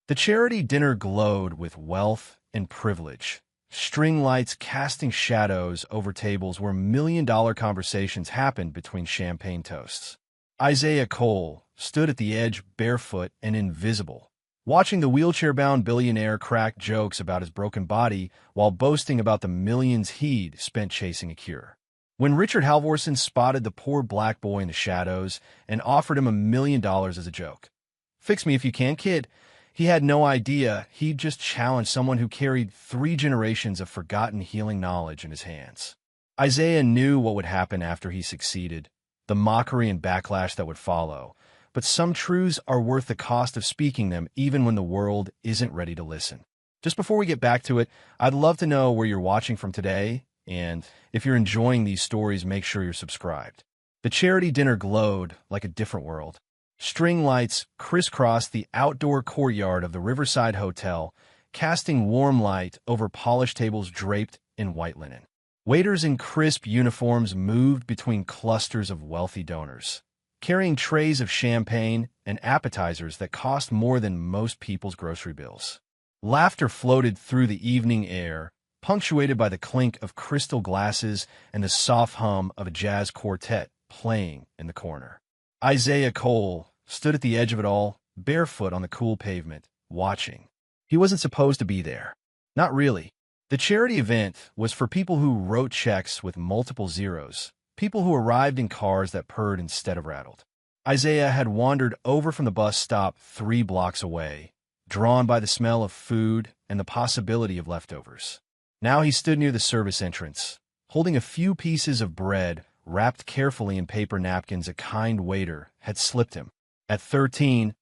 The charity dinner glowed with wealth and privilege. String lights casting shadows over tables where million-dollar conversations happened between champagne toasts. Isaiah Cole stood at the edge barefoot and invisible, watching the wheelchair-bound billionaire crack jokes about his broken body while boasting about the millions he'd spent chasing a cure. When Richard Halvorson spotted the poor black boy in the shadows and offered him $1 million as a joke. "Fix me if you can, kid," he had no idea he'd just challenged someone who carried 3 generations of forgotten healing knowledge in his hands. Isaiah knew what would happen after he succeeded, the mockery and backlash that would follow. But some truths are worth the cost of speaking them even when the world isn't ready to listen. Just before we get back to it, I'd love to know where you're watching from today, and if you're enjoying these stories, make sure you're subscribed. The charity dinner glowed like a different world. String lights crisscrossed the outdoor courtyard of the Riverside Hotel, casting warm light over polished tables draped in white linen. Waiters in crisp uniforms moved between clusters of wealthy donors, carrying trays of champagne and appetizers that cost more than most people's grocery bills. Laughter floated through the evening air, punctuated by the clink of crystal glasses and the soft hum of a jazz quartet playing in the corner. Isaiah Cole stood at the edge of it all, barefoot on the cool pavement, watching. He wasn't supposed to be there. Not really. The charity event was for people who wrote checks with multiple zeros, people who arrived in cars that purred instead of rattled. Isaiah had wandered over from the bus stop 3 blocks away, drawn by the smell of food and the possibility of leftovers. Now he stood near the service entrance, holding a few pieces of bread wrapped carefully in paper napkins a kind waiter had slipped him. At 13,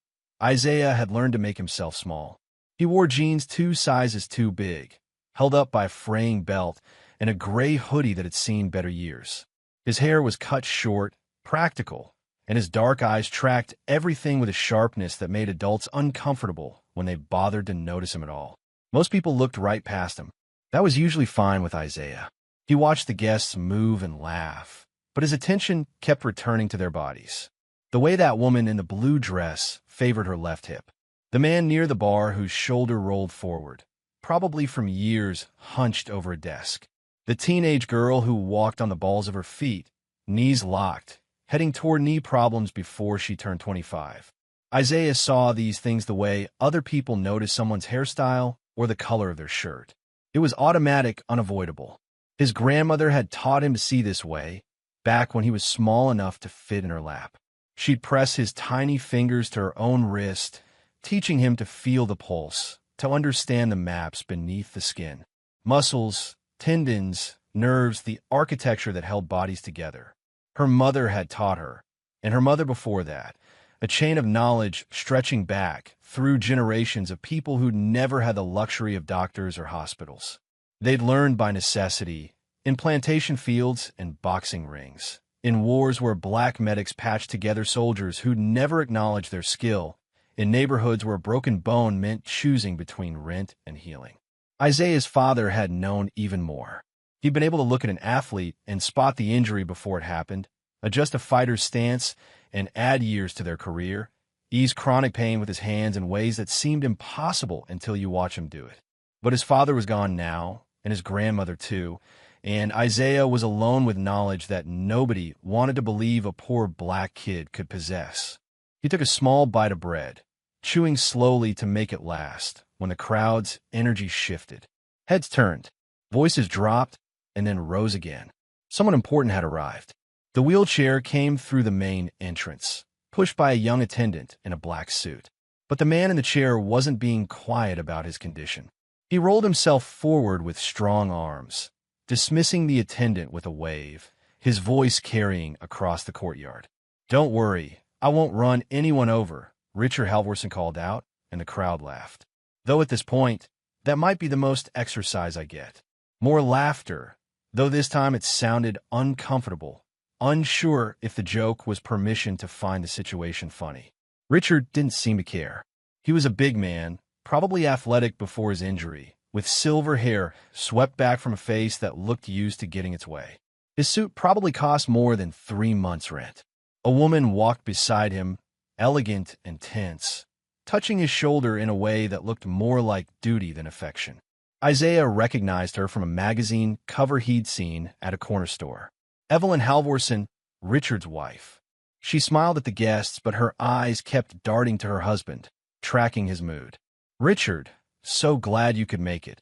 Isaiah had learned to make himself small. He wore jeans 2 sizes too big, held up by a fraying belt, and a gray hoodie that had seen better years. His hair was cut short, practical, and his dark eyes tracked everything with a sharpness that made adults uncomfortable when they bothered to notice him at all. Most people looked right past him. That was usually fine with Isaiah. He watched the guests move and laugh, but his attention kept returning to their bodies. The way that woman in the blue dress favored her left hip. The man near the bar whose shoulder rolled forward, probably from years hunched over a desk. The teenage girl who walked on the balls of her feet, knees locked, heading toward knee problems before she turned 25. Isaiah saw these things the way other people notice someone's hairstyle or the color of their shirt. It was automatic, unavoidable. His grandmother had taught him to see this way, back when he was small enough to fit in her lap. She'd press his tiny fingers to her own wrist, teaching him to feel the pulse, to understand the maps beneath the skin. Muscles, tendons, nerves, the architecture that held bodies together. Her mother had taught her, and her mother before that, a chain of knowledge stretching back through generations of people who'd never had the luxury of doctors or hospitals. They'd learned by necessity, in plantation fields and boxing rings, in wars where black medics patched together soldiers who'd never acknowledged their skill, in neighborhoods where a broken bone meant choosing between rent and healing. Isaiah's father had known even more. He'd been able to look at an athlete and spot the injury before it happened, adjust a fighter's stance, and add years to their career, ease chronic pain with his hands in ways that seemed impossible until you watch him do it. But his father was gone now, and his grandmother too, and Isaiah was alone with knowledge that nobody wanted to believe a poor black kid could possess. He took a small bite of bread, chewing slowly to make it last, when the crowd's energy shifted. Heads turned, voices dropped, and then rose again. Someone important had arrived. The wheelchair came through the main entrance, pushed by a young attendant in a black suit. But the man in the chair wasn't being quiet about his condition. He rolled himself forward with strong arms, dismissing the attendant with a wave, his voice carrying across the courtyard. "Don't worry, I won't run anyone over," Richard Halvorson called out, and the crowd laughed. Though at this point, that might be the most exercise I get. More laughter, though this time it sounded uncomfortable, unsure if the joke was permission to find the situation funny. Richard didn't seem to care. He was a big man, probably athletic before his injury, with silver hair swept back from a face that looked used to getting its way. His suit probably cost more than 3 months' rent. A woman walked beside him, elegant and tense, touching his shoulder in a way that looked more like duty than affection. Isaiah recognized her from a magazine cover he'd seen at a corner store. Evelyn Halvorson, Richard's wife. She smiled at the guests, but her eyes kept darting to her husband, tracking his mood. "Richard, so glad you could make it,"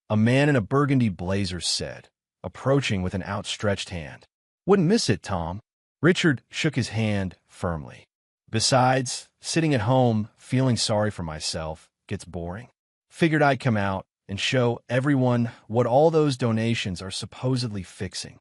a man in a burgundy blazer said, approaching with an outstretched hand. "Wouldn't miss it, Tom." Richard shook his hand firmly. "Besides, sitting at home, feeling sorry for myself, gets boring. Figured I'd come out and show everyone what all those donations are supposedly fixing."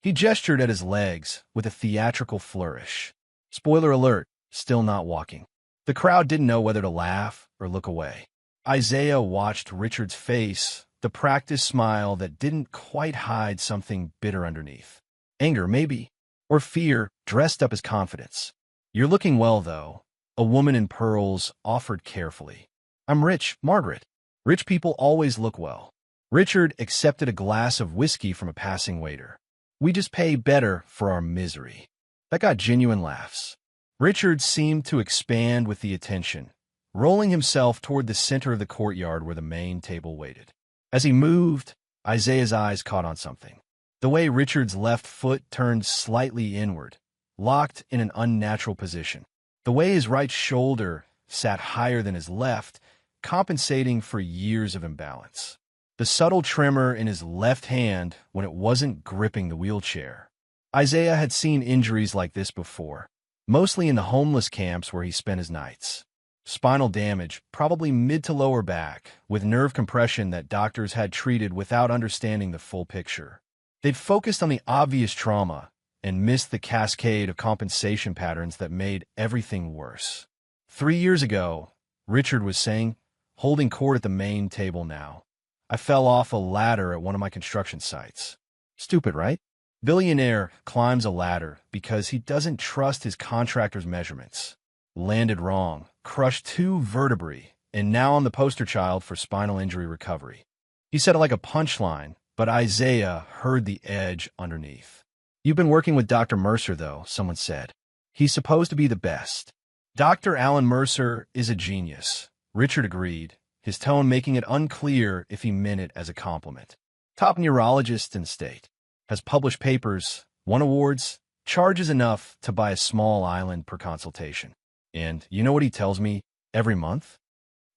He gestured at his legs with a theatrical flourish. Spoiler alert, still not walking. The crowd didn't know whether to laugh or look away. Isaiah watched Richard's face, the practiced smile that didn't quite hide something bitter underneath. Anger, maybe, or fear dressed up as confidence. "You're looking well, though," a woman in pearls offered carefully. "I'm rich, Margaret. Rich people always look well." Richard accepted a glass of whiskey from a passing waiter. "We just pay better for our misery." That got genuine laughs. Richard seemed to expand with the attention, rolling himself toward the center of the courtyard where the main table waited. As he moved, Isaiah's eyes caught on something. The way Richard's left foot turned slightly inward, locked in an unnatural position. The way his right shoulder sat higher than his left, compensating for years of imbalance. The subtle tremor in his left hand when it wasn't gripping the wheelchair. Isaiah had seen injuries like this before, mostly in the homeless camps where he spent his nights. Spinal damage, probably mid to lower back, with nerve compression that doctors had treated without understanding the full picture. They'd focused on the obvious trauma and missed the cascade of compensation patterns that made everything worse. 3 years ago, Richard was saying, holding court at the main table now, "I fell off a ladder at one of my construction sites." Stupid, right? Millionaire climbs a ladder because he doesn't trust his contractor's measurements. Landed wrong, crushed 2 vertebrae, and now I'm the poster child for spinal injury recovery. He said it like a punchline, but Isaiah heard the edge underneath. "You've been working with Dr. Mercer, though," someone said. "He's supposed to be the best." "Dr. Alan Mercer is a genius," Richard agreed, his tone making it unclear if he meant it as a compliment. "Top neurologist in the state. Has published papers, won awards, charges enough to buy a small island per consultation. And you know what he tells me every month?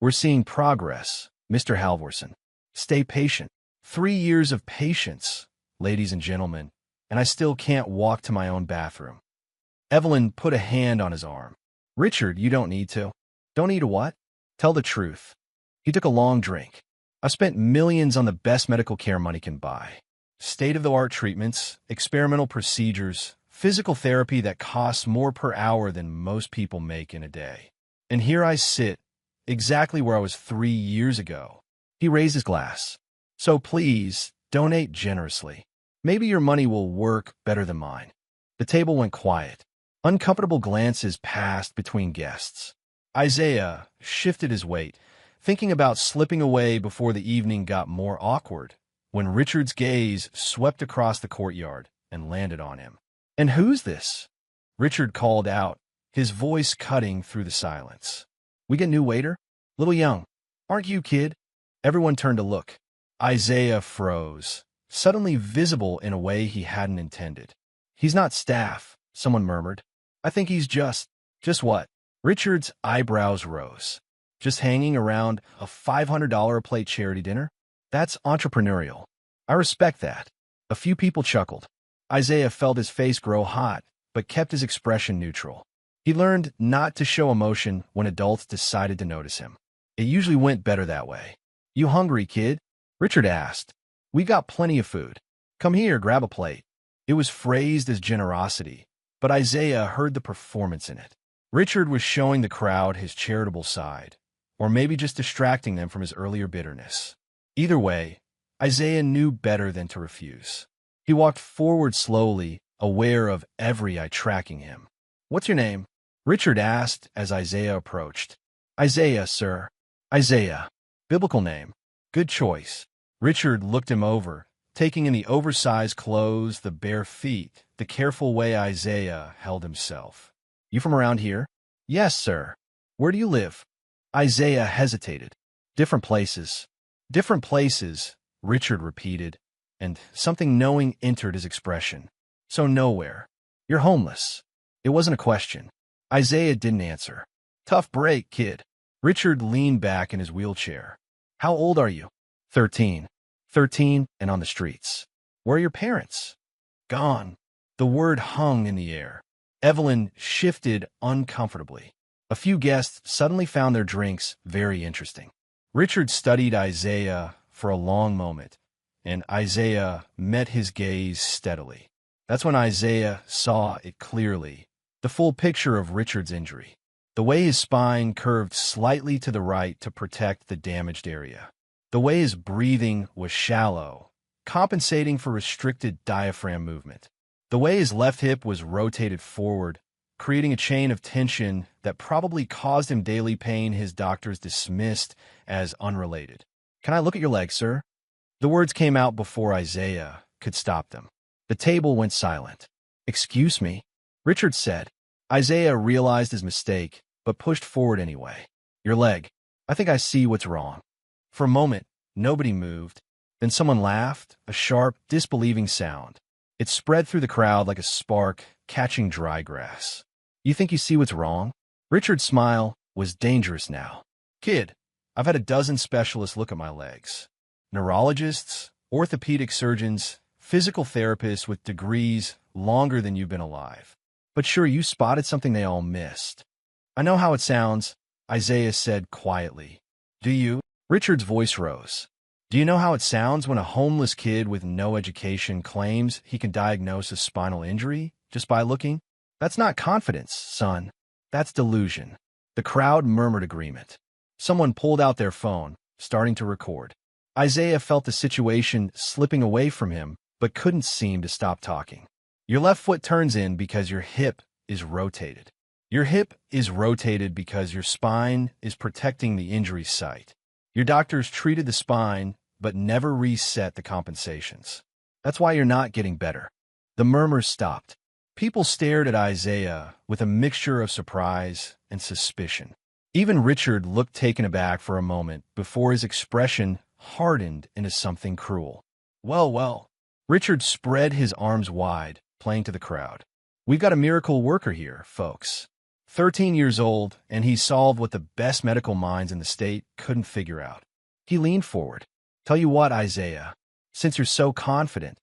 We're seeing progress, Mr. Halvorson. Stay patient. 3 years of patience, ladies and gentlemen, and I still can't walk to my own bathroom." Evelyn put a hand on his arm. "Richard, you don't need to." "Don't need to what?" "Tell the truth." He took a long drink. "I've spent millions on the best medical care money can buy. State-of-the-art treatments, experimental procedures, physical therapy that costs more per hour than most people make in a day. And here I sit, exactly where I was 3 years ago." He raised his glass. "So please, donate generously. Maybe your money will work better than mine." The table went quiet. Uncomfortable glances passed between guests. Isaiah shifted his weight, thinking about slipping away before the evening got more awkward, when Richard's gaze swept across the courtyard and landed on him. "And who's this?" Richard called out, his voice cutting through the silence. "We get new waiter? Little young. Aren't you, kid?" Everyone turned to look. Isaiah froze, suddenly visible in a way he hadn't intended. "He's not staff," someone murmured. "I think he's just what?" Richard's eyebrows rose. "Just hanging around a $500 a plate charity dinner? That's entrepreneurial. I respect that." A few people chuckled. Isaiah felt his face grow hot, but kept his expression neutral. He learned not to show emotion when adults decided to notice him. It usually went better that way. "You hungry, kid?" Richard asked. "We got plenty of food. Come here, grab a plate." It was phrased as generosity, but Isaiah heard the performance in it. Richard was showing the crowd his charitable side, or maybe just distracting them from his earlier bitterness. Either way, Isaiah knew better than to refuse. He walked forward slowly, aware of every eye tracking him. "What's your name?" Richard asked as Isaiah approached. "Isaiah, sir." "Isaiah. Biblical name. Good choice." Richard looked him over, taking in the oversized clothes, the bare feet, the careful way Isaiah held himself. "You from around here?" "Yes, sir." "Where do you live?" Isaiah hesitated. Different places. Different places, Richard repeated, and something knowing entered his expression. So nowhere. You're homeless. It wasn't a question. Isaiah didn't answer. Tough break, kid. Richard leaned back in his wheelchair. How old are you? 13. 13 and on the streets. Where are your parents? Gone. The word hung in the air. Evelyn shifted uncomfortably. A few guests suddenly found their drinks very interesting. Richard studied Isaiah for a long moment, and Isaiah met his gaze steadily. That's when Isaiah saw it clearly, the full picture of Richard's injury. The way his spine curved slightly to the right to protect the damaged area. The way his breathing was shallow, compensating for restricted diaphragm movement. The way his left hip was rotated forward, creating a chain of tension that probably caused him daily pain his doctors dismissed as unrelated. Can I look at your leg, sir? The words came out before Isaiah could stop them. The table went silent. Excuse me, Richard said. Isaiah realized his mistake, but pushed forward anyway. Your leg. I think I see what's wrong. For a moment, nobody moved. Then someone laughed, a sharp, disbelieving sound. It spread through the crowd like a spark catching dry grass. You think you see what's wrong? Richard's smile was dangerous now. Kid, I've had a dozen specialists look at my legs. Neurologists, orthopedic surgeons, physical therapists with degrees longer than you've been alive. But sure, you spotted something they all missed. I know how it sounds, Isaiah said quietly. Do you? Richard's voice rose. Do you know how it sounds when a homeless kid with no education claims he can diagnose a spinal injury just by looking? That's not confidence, son. That's delusion. The crowd murmured agreement. Someone pulled out their phone, starting to record. Isaiah felt the situation slipping away from him, but couldn't seem to stop talking. Your left foot turns in because your hip is rotated. Your hip is rotated because your spine is protecting the injury site. Your doctors treated the spine, but never reset the compensations. That's why you're not getting better. The murmurs stopped. People stared at Isaiah with a mixture of surprise and suspicion. Even Richard looked taken aback for a moment before his expression hardened into something cruel. Well. Richard spread his arms wide, playing to the crowd. We've got a miracle worker here, folks. 13 years old, and he solved what the best medical minds in the state couldn't figure out. He leaned forward. Tell you what, Isaiah, since you're so confident,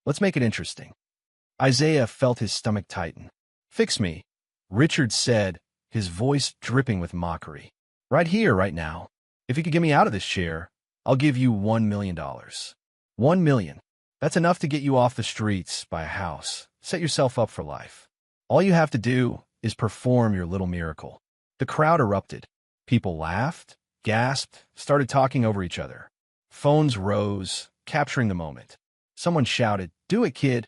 let's make it interesting. Isaiah felt his stomach tighten. Fix me, Richard said, his voice dripping with mockery. Right here, right now. If you could get me out of this chair, I'll give you $1 million. $1 million. That's enough to get you off the streets, buy a house, set yourself up for life. All you have to do is perform your little miracle. The crowd erupted. People laughed, gasped, started talking over each other. Phones rose, capturing the moment. Someone shouted, "Do it, kid."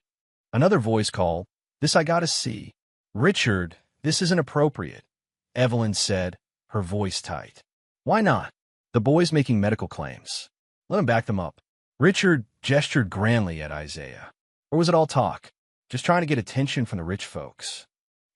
Another voice called, "This I gotta see." Richard, this isn't appropriate, Evelyn said, her voice tight. Why not? The boy's making medical claims. Let him back them up. Richard gestured grandly at Isaiah. Or was it all talk? Just trying to get attention from the rich folks.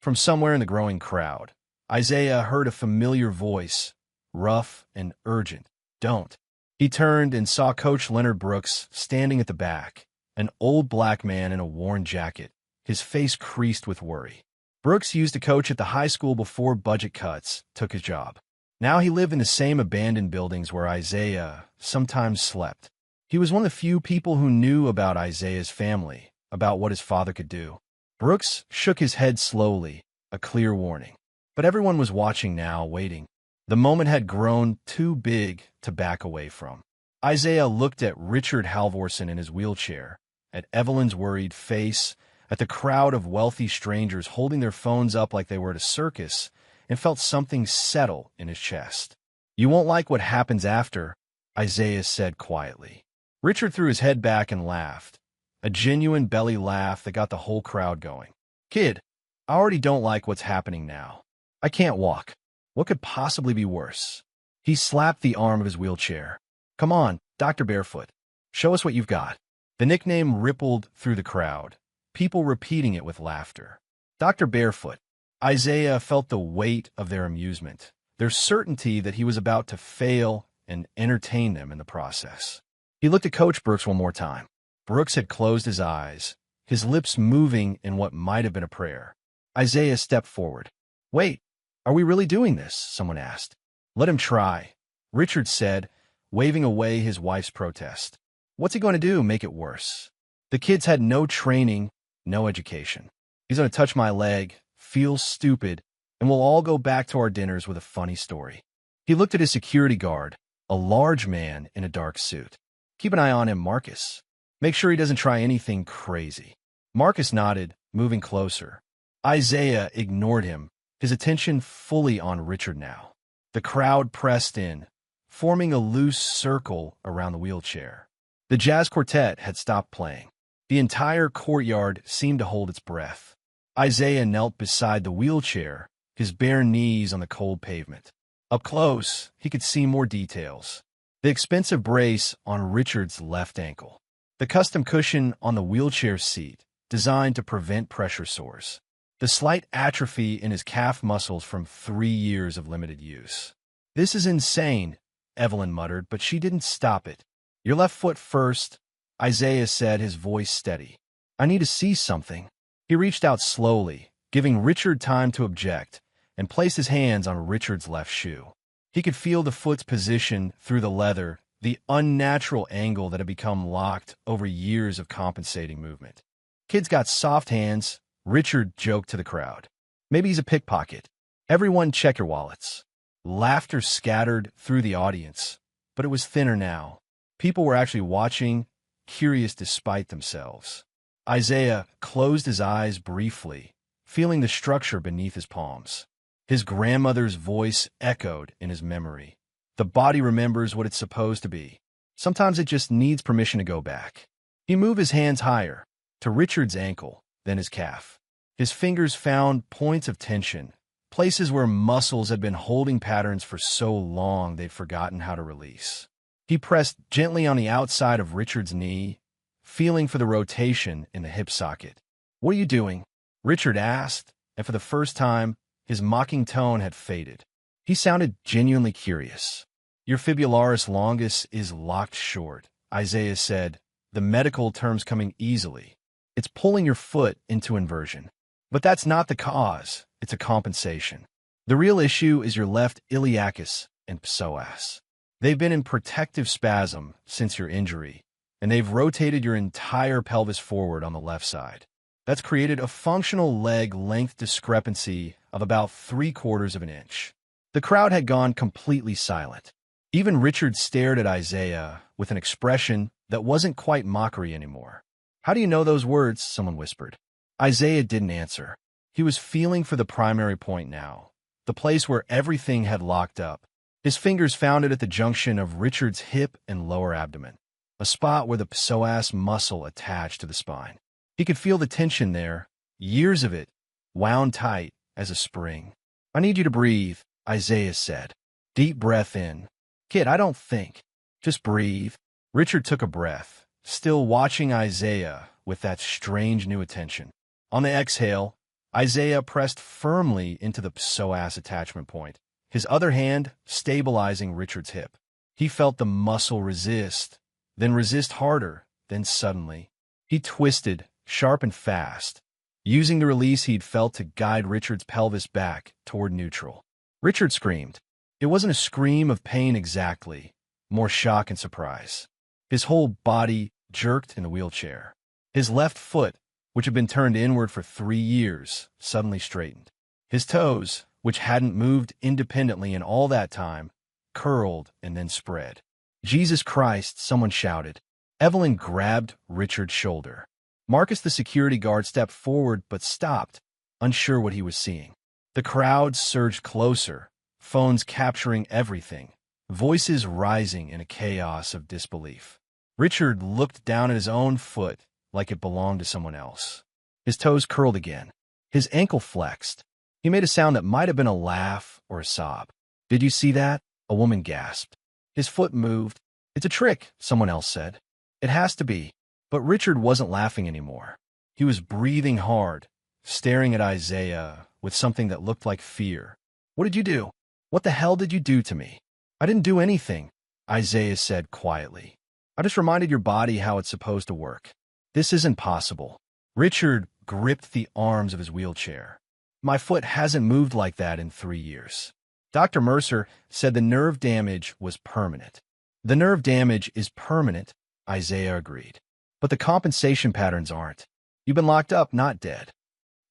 From somewhere in the growing crowd, Isaiah heard a familiar voice, rough and urgent. Don't. He turned and saw Coach Leonard Brooks standing at the back, an old black man in a worn jacket, his face creased with worry. Brooks used to coach at the high school before budget cuts took his job. Now he lived in the same abandoned buildings where Isaiah sometimes slept. He was one of the few people who knew about Isaiah's family, about what his father could do. Brooks shook his head slowly, a clear warning. But everyone was watching now, waiting. The moment had grown too big to back away from. Isaiah looked at Richard Halvorson in his wheelchair, at Evelyn's worried face, at the crowd of wealthy strangers holding their phones up like they were at a circus, and felt something settle in his chest. You won't like what happens after, Isaiah said quietly. Richard threw his head back and laughed, a genuine belly laugh that got the whole crowd going. Kid, I already don't like what's happening now. I can't walk. What could possibly be worse? He slapped the arm of his wheelchair. Come on, Dr. Barefoot. Show us what you've got. The nickname rippled through the crowd, people repeating it with laughter. Dr. Barefoot. Isaiah felt the weight of their amusement, their certainty that he was about to fail and entertain them in the process. He looked at Coach Brooks one more time. Brooks had closed his eyes, his lips moving in what might have been a prayer. Isaiah stepped forward. "Wait, are we really doing this?" someone asked. "Let him try," Richard said, waving away his wife's protest. "What's he going to do, make it worse?" The kids had no training, no education. "He's going to touch my leg, feel stupid, and we'll all go back to our dinners with a funny story." He looked at his security guard, a large man in a dark suit. "Keep an eye on him, Marcus. Make sure he doesn't try anything crazy." Marcus nodded, moving closer. Isaiah ignored him, his attention fully on Richard now. The crowd pressed in, forming a loose circle around the wheelchair. The jazz quartet had stopped playing. The entire courtyard seemed to hold its breath. Isaiah knelt beside the wheelchair, his bare knees on the cold pavement. Up close, he could see more details. The expensive brace on Richard's left ankle. The custom cushion on the wheelchair seat, designed to prevent pressure sores. The slight atrophy in his calf muscles from 3 years of limited use. "This is insane," Evelyn muttered, but she didn't stop it. "Your left foot first," Isaiah said, his voice steady. "I need to see something." He reached out slowly, giving Richard time to object, and placed his hands on Richard's left shoe. He could feel the foot's position through the leather, the unnatural angle that had become locked over years of compensating movement. "Kid's got soft hands," Richard joked to the crowd. "Maybe he's a pickpocket. Everyone check your wallets." Laughter scattered through the audience, but it was thinner now. People were actually watching, curious despite themselves. Isaiah closed his eyes briefly, feeling the structure beneath his palms. His grandmother's voice echoed in his memory. The body remembers what it's supposed to be. Sometimes it just needs permission to go back. He moved his hands higher, to Richard's ankle, then his calf. His fingers found points of tension, places where muscles had been holding patterns for so long they'd forgotten how to release. He pressed gently on the outside of Richard's knee, feeling for the rotation in the hip socket. "What are you doing?" Richard asked, and for the first time, his mocking tone had faded. He sounded genuinely curious. "Your fibularis longus is locked short," Isaiah said, the medical terms coming easily. "It's pulling your foot into inversion. But that's not the cause, it's a compensation. The real issue is your left iliacus and psoas. They've been in protective spasm since your injury, and they've rotated your entire pelvis forward on the left side. That's created a functional leg length discrepancy of about 3/4 of an inch." The crowd had gone completely silent. Even Richard stared at Isaiah with an expression that wasn't quite mockery anymore. "How do you know those words?" someone whispered. Isaiah didn't answer. He was feeling for the primary point now, the place where everything had locked up. His fingers found it at the junction of Richard's hip and lower abdomen, a spot where the psoas muscle attached to the spine. He could feel the tension there, years of it, wound tight as a spring. "I need you to breathe," Isaiah said. "Deep breath in." "Kid, I don't think. Just breathe." Richard took a breath, still watching Isaiah with that strange new attention. On the exhale, Isaiah pressed firmly into the psoas attachment point, his other hand stabilizing Richard's hip. He felt the muscle resist, then resist harder, then suddenly. He twisted, sharp and fast, using the release he'd felt to guide Richard's pelvis back toward neutral. Richard screamed. It wasn't a scream of pain exactly, more shock and surprise. His whole body jerked in the wheelchair. His left foot, which had been turned inward for 3 years, suddenly straightened. His toes, which hadn't moved independently in all that time, curled and then spread. "Jesus Christ," someone shouted. Evelyn grabbed Richard's shoulder. Marcus, the security guard, stepped forward but stopped, unsure what he was seeing. The crowd surged closer, phones capturing everything, voices rising in a chaos of disbelief. Richard looked down at his own foot like it belonged to someone else. His toes curled again. His ankle flexed. He made a sound that might have been a laugh or a sob. "Did you see that?" a woman gasped. His foot moved. "It's a trick," someone else said. "It has to be." But Richard wasn't laughing anymore. He was breathing hard, staring at Isaiah with something that looked like fear. "What did you do?" What the hell did you do to me? I didn't do anything, Isaiah said quietly. I just reminded your body how it's supposed to work. This isn't possible. Richard gripped the arms of his wheelchair. My foot hasn't moved like that in 3 years. Dr. Mercer said the nerve damage was permanent. The nerve damage is permanent, Isaiah agreed. But the compensation patterns aren't. You've been locked up, not dead.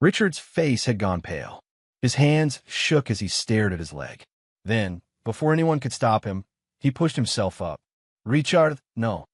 Richard's face had gone pale. His hands shook as he stared at his leg. Then, before anyone could stop him, he pushed himself up. Richard, no.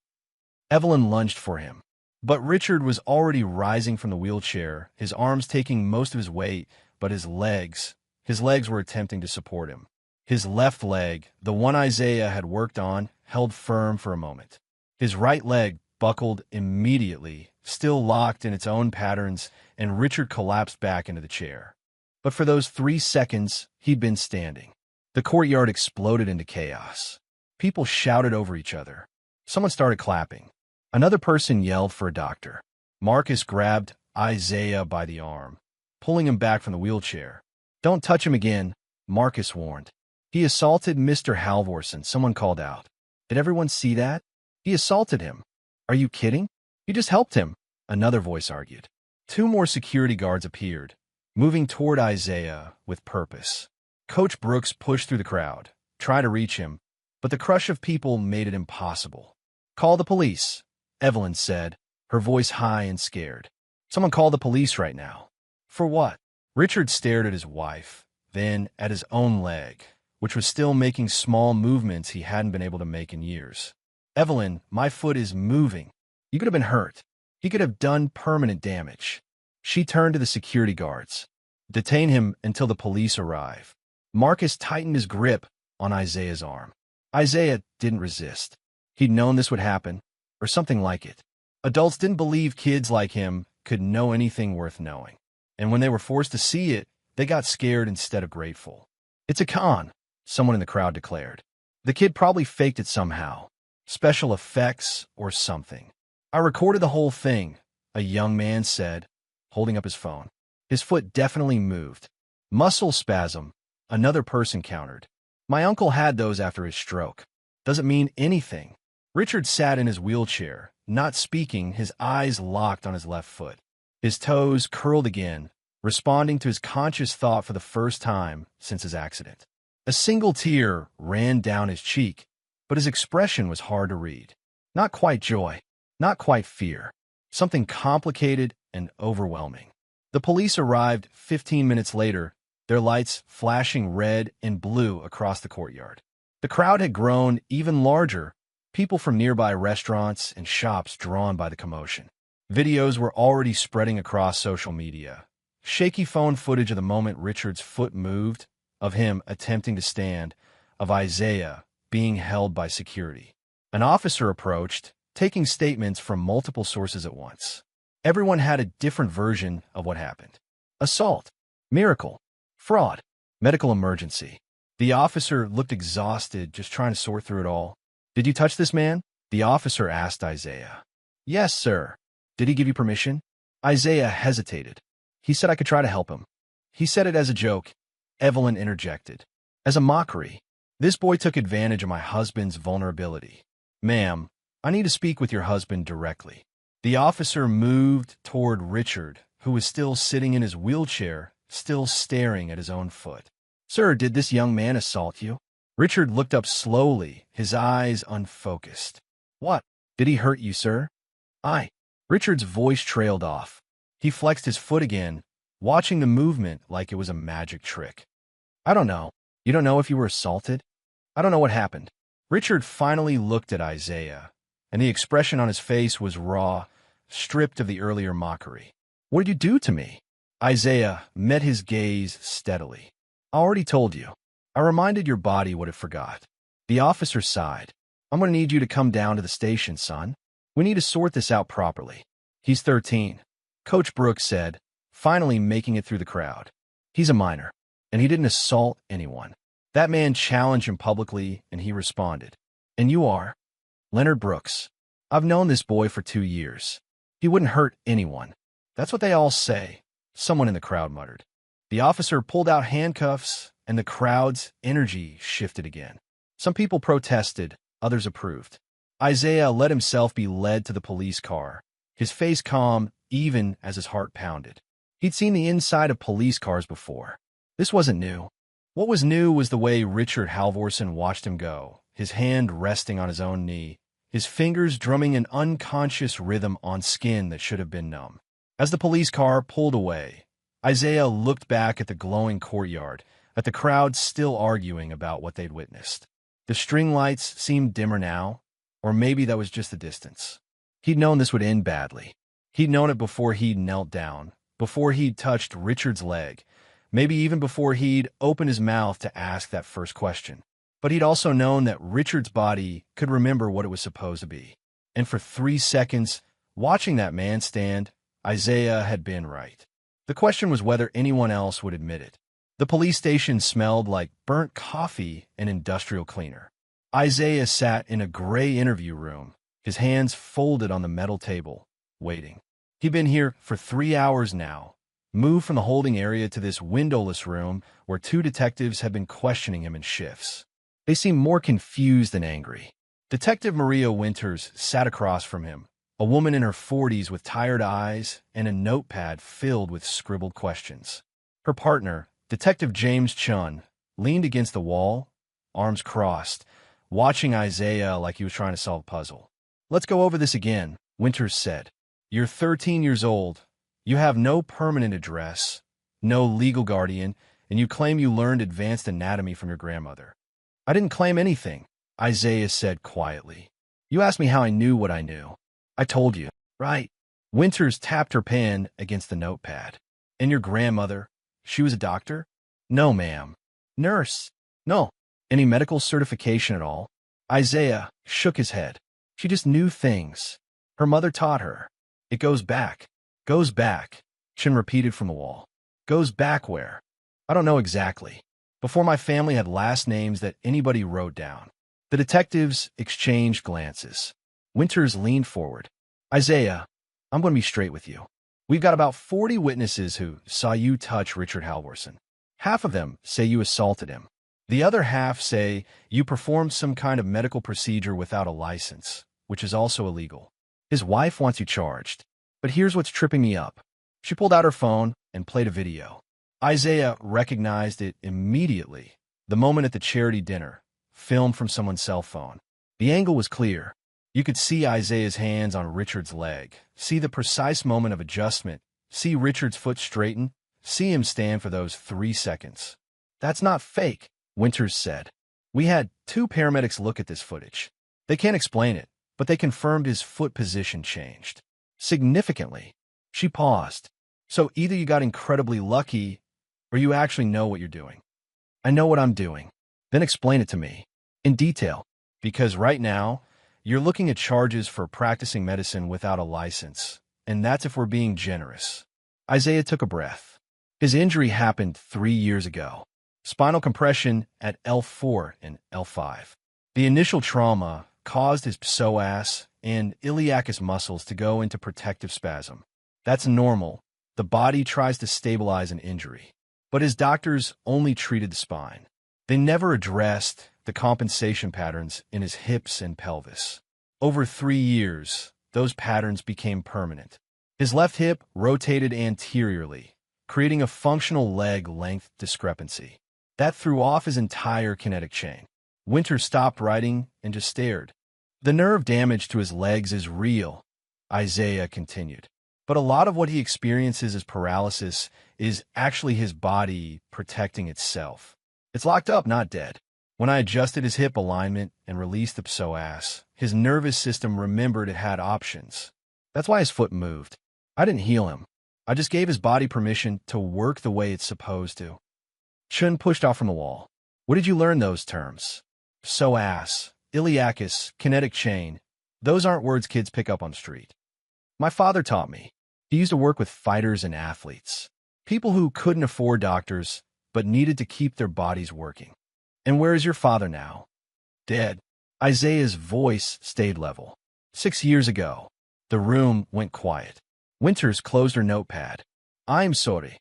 Evelyn lunged for him. But Richard was already rising from the wheelchair, his arms taking most of his weight, but his legs were attempting to support him. His left leg, the one Isaiah had worked on, held firm for a moment. His right leg buckled immediately, still locked in its own patterns, and Richard collapsed back into the chair. But for those 3 seconds, he'd been standing. The courtyard exploded into chaos. People shouted over each other. Someone started clapping. Another person yelled for a doctor. Marcus grabbed Isaiah by the arm, pulling him back from the wheelchair. Don't touch him again, Marcus warned. He assaulted Mr. Halvorson, someone called out. Did everyone see that? He assaulted him. Are you kidding? You just helped him, another voice argued. 2 more security guards appeared, moving toward Isaiah with purpose. Coach Brooks pushed through the crowd, tried to reach him, but the crush of people made it impossible. Call the police, Evelyn said, her voice high and scared. Someone call the police right now. For what? Richard stared at his wife, then at his own leg, which was still making small movements he hadn't been able to make in years. Evelyn, my foot is moving. You could have been hurt. He could have done permanent damage. She turned to the security guards. Detain him until the police arrive. Marcus tightened his grip on Isaiah's arm. Isaiah didn't resist. He'd known this would happen, or something like it. Adults didn't believe kids like him could know anything worth knowing. And when they were forced to see it, they got scared instead of grateful. It's a con, someone in the crowd declared. The kid probably faked it somehow. Special effects or something. I recorded the whole thing, a young man said, holding up his phone. His foot definitely moved. Muscle spasm, another person countered. My uncle had those after his stroke. Doesn't mean anything. Richard sat in his wheelchair, not speaking, his eyes locked on his left foot. His toes curled again, responding to his conscious thought for the first time since his accident. A single tear ran down his cheek, but his expression was hard to read. Not quite joy, not quite fear. Something complicated and overwhelming. The police arrived 15 minutes later, their lights flashing red and blue across the courtyard. The crowd had grown even larger, people from nearby restaurants and shops drawn by the commotion. Videos were already spreading across social media. Shaky phone footage of the moment Richard's foot moved, of him attempting to stand, of Isaiah being held by security. An officer approached, taking statements from multiple sources at once. Everyone had a different version of what happened. Assault, miracle, fraud, medical emergency. The officer looked exhausted, just trying to sort through it all. Did you touch this man? The officer asked Isaiah. Yes, sir. Did he give you permission? Isaiah hesitated. He said I could try to help him. He said it as a joke. Evelyn interjected. As a mockery. This boy took advantage of my husband's vulnerability. Ma'am, I need to speak with your husband directly. The officer moved toward Richard, who was still sitting in his wheelchair, still staring at his own foot. Sir, did this young man assault you? Richard looked up slowly, his eyes unfocused. What? Did he hurt you, sir? Richard's voice trailed off. He flexed his foot again, watching the movement like it was a magic trick. I don't know. You don't know if you were assaulted? I don't know what happened. Richard finally looked at Isaiah, and the expression on his face was raw, stripped of the earlier mockery. What did you do to me? Isaiah met his gaze steadily. I already told you. I reminded your body what it forgot. The officer sighed. I'm going to need you to come down to the station, son. We need to sort this out properly. He's 13. Coach Brooks said, finally making it through the crowd. He's a minor, and he didn't assault anyone. That man challenged him publicly, and he responded. And you are? Leonard Brooks. I've known this boy for 2 years. He wouldn't hurt anyone. That's what they all say, someone in the crowd muttered. The officer pulled out handcuffs and the crowd's energy shifted again. Some people protested, others approved. Isaiah let himself be led to the police car, his face calm even as his heart pounded. He'd seen the inside of police cars before. This wasn't new. What was new was the way Richard Halvorsen watched him go, his hand resting on his own knee, his fingers drumming an unconscious rhythm on skin that should have been numb. As the police car pulled away, Isaiah looked back at the glowing courtyard, at the crowd still arguing about what they'd witnessed. The string lights seemed dimmer now, or maybe that was just the distance. He'd known this would end badly. He'd known it before he'd knelt down, before he'd touched Richard's leg, maybe even before he'd opened his mouth to ask that first question. But he'd also known that Richard's body could remember what it was supposed to be. And for 3 seconds, watching that man stand, Isaiah had been right. The question was whether anyone else would admit it. The police station smelled like burnt coffee and industrial cleaner. Isaiah sat in a gray interview room, his hands folded on the metal table, waiting. He'd been here for 3 hours now, moved from the holding area to this windowless room where 2 detectives had been questioning him in shifts. They seemed more confused than angry. Detective Maria Winters sat across from him, a woman in her 40s with tired eyes and a notepad filled with scribbled questions. Her partner, Detective James Chun, leaned against the wall, arms crossed, watching Isaiah like he was trying to solve a puzzle. "Let's go over this again," Winters said. "You're 13 years old. You have no permanent address, no legal guardian, and you claim you learned advanced anatomy from your grandmother." "I didn't claim anything," Isaiah said quietly. "You asked me how I knew what I knew. I told you, right?" Winters tapped her pen against the notepad. "And your grandmother, she was a doctor?" "No, ma'am." "Nurse?" "No." "Any medical certification at all?" Isaiah shook his head. "She just knew things. Her mother taught her. It goes back." "Goes back," Chin repeated from the wall. "Goes back where?" "I don't know exactly. Before my family had last names that anybody wrote down." The detectives exchanged glances. Winters leaned forward. "Isaiah, I'm going to be straight with you. We've got about 40 witnesses who saw you touch Richard Halvorsen. Half of them say you assaulted him. The other half say you performed some kind of medical procedure without a license, which is also illegal. His wife wants you charged. But here's what's tripping me up." She pulled out her phone and played a video. Isaiah recognized it immediately, the moment at the charity dinner, filmed from someone's cell phone. The angle was clear. You could see Isaiah's hands on Richard's leg, see the precise moment of adjustment, see Richard's foot straighten, see him stand for those 3 seconds. "That's not fake," Winters said. "We had 2 paramedics look at this footage. They can't explain it, but they confirmed his foot position changed. Significantly." She paused. "So either you got incredibly lucky, or you actually know what you're doing." "I know what I'm doing." "Then explain it to me. In detail. Because right now, you're looking at charges for practicing medicine without a license, and that's if we're being generous." Isaiah took a breath. His injury happened 3 years ago. Spinal compression at L4 and L5. The initial trauma caused his psoas and iliacus muscles to go into protective spasm. That's normal. The body tries to stabilize an injury. But his doctors only treated the spine. They never addressed the compensation patterns in his hips and pelvis. Over 3 years, those patterns became permanent. His left hip rotated anteriorly, creating a functional leg length discrepancy. That threw off his entire kinetic chain. Winter stopped writing and just stared. "The nerve damage to his legs is real," Isaiah continued. "But a lot of what he experiences as paralysis is actually his body protecting itself. It's locked up, not dead. When I adjusted his hip alignment and released the psoas, his nervous system remembered it had options. That's why his foot moved. I didn't heal him. I just gave his body permission to work the way it's supposed to." Chun pushed off from the wall. "Where did you learn those terms? Psoas, iliacus, kinetic chain. Those aren't words kids pick up on the street." "My father taught me. He used to work with fighters and athletes. People who couldn't afford doctors, but needed to keep their bodies working." "And where is your father now?" "Dead." Isaiah's voice stayed level. 6 years ago." The room went quiet. Winters closed her notepad. "I'm sorry."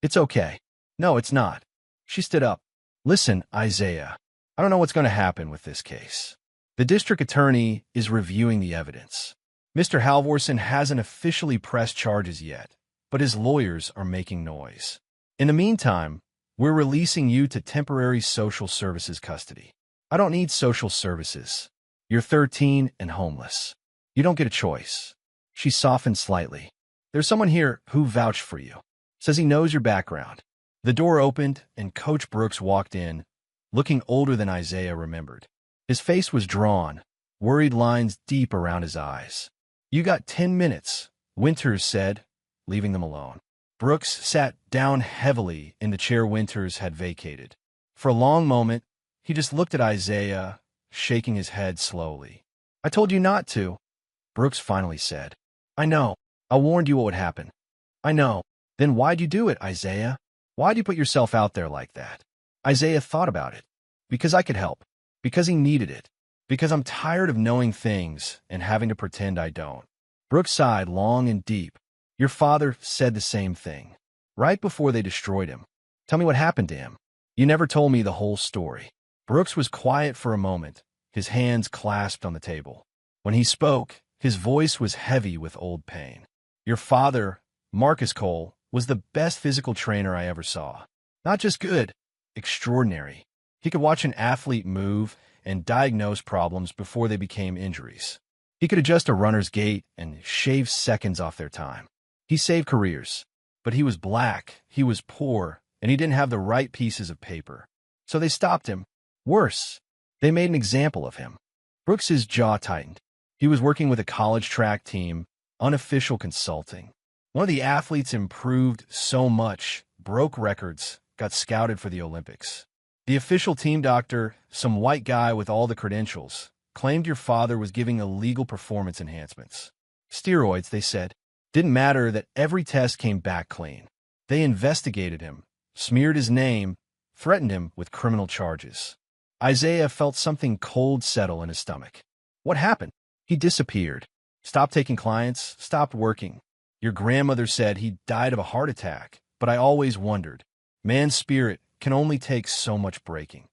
"It's okay." "No, it's not." She stood up. Listen, Isaiah, I don't know what's going to happen with this case. The district attorney is reviewing the evidence. Mr. Halvorsen hasn't officially pressed charges yet, but his lawyers are making noise. In the meantime, we're releasing you to temporary social services custody. I don't need social services. You're 13 and homeless. You don't get a choice. She softened slightly. There's someone here who vouched for you. Says he knows your background. The door opened and Coach Brooks walked in, looking older than Isaiah remembered. His face was drawn, worried lines deep around his eyes. You got 10 minutes, Winters said, leaving them alone. Brooks sat down heavily in the chair Winters had vacated. For a long moment, he just looked at Isaiah, shaking his head slowly. I told you not to, Brooks finally said. I know. I warned you what would happen. I know. Then why'd you do it, Isaiah? Why'd you put yourself out there like that? Isaiah thought about it. Because I could help. Because he needed it. Because I'm tired of knowing things and having to pretend I don't. Brooks sighed long and deep. Your father said the same thing. Right before they destroyed him. Tell me what happened to him. You never told me the whole story. Brooks was quiet for a moment, his hands clasped on the table. When he spoke, his voice was heavy with old pain. Your father, Marcus Cole, was the best physical trainer I ever saw. Not just good, extraordinary. He could watch an athlete move and diagnose problems before they became injuries. He could adjust a runner's gait and shave seconds off their time. He saved careers. But he was black, he was poor, and he didn't have the right pieces of paper. So they stopped him. Worse, they made an example of him. Brooks's jaw tightened. He was working with a college track team, unofficial consulting. One of the athletes improved so much, broke records, got scouted for the Olympics. The official team doctor, some white guy with all the credentials, claimed your father was giving illegal performance enhancements. Steroids, they said. Didn't matter that every test came back clean. They investigated him, smeared his name, threatened him with criminal charges. Isaiah felt something cold settle in his stomach. What happened? He disappeared. Stopped taking clients, stopped working. Your grandmother said he died of a heart attack, but I always wondered. Man's spirit can only take so much breaking.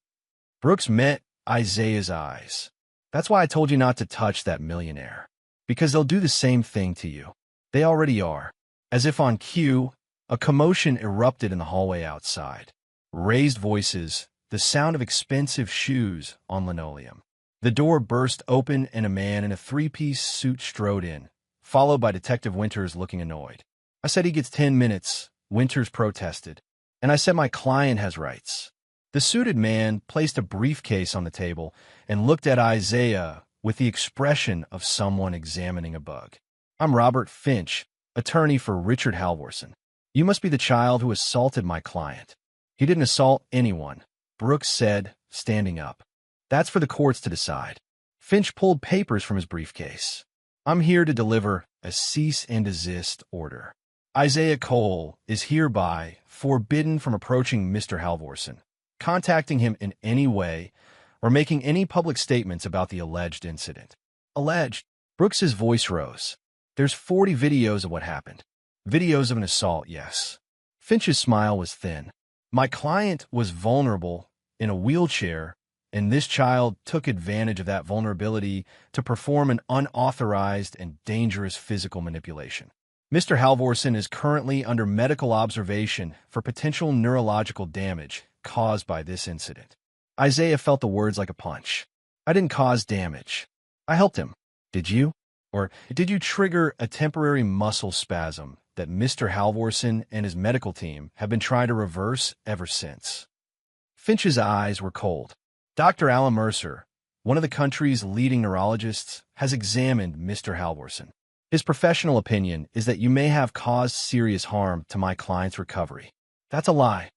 Brooks met Isaiah's eyes. That's why I told you not to touch that millionaire. Because they'll do the same thing to you. They already are. As if on cue, a commotion erupted in the hallway outside. Raised voices, the sound of expensive shoes on linoleum. The door burst open and a man in a three-piece suit strode in, followed by Detective Winters looking annoyed. I said he gets 10 minutes, Winters protested. And I said my client has rights. The suited man placed a briefcase on the table and looked at Isaiah with the expression of someone examining a bug. I'm Robert Finch, attorney for Richard Halvorsen. You must be the child who assaulted my client. He didn't assault anyone, Brooks said, standing up. That's for the courts to decide. Finch pulled papers from his briefcase. I'm here to deliver a cease and desist order. Isaiah Cole is hereby forbidden from approaching Mr. Halvorsen, contacting him in any way, or making any public statements about the alleged incident. Alleged? Brooks's voice rose. There's 40 videos of what happened. Videos of an assault, yes. Finch's smile was thin. My client was vulnerable, in a wheelchair, and this child took advantage of that vulnerability to perform an unauthorized and dangerous physical manipulation. Mr. Halvorsen is currently under medical observation for potential neurological damage caused by this incident. Isaiah felt the words like a punch. I didn't cause damage. I helped him. Did you? Or did you trigger a temporary muscle spasm that Mr. Halvorsen and his medical team have been trying to reverse ever since? Finch's eyes were cold. Dr. Alan Mercer, one of the country's leading neurologists, has examined Mr. Halvorsen. His professional opinion is that you may have caused serious harm to my client's recovery. That's a lie,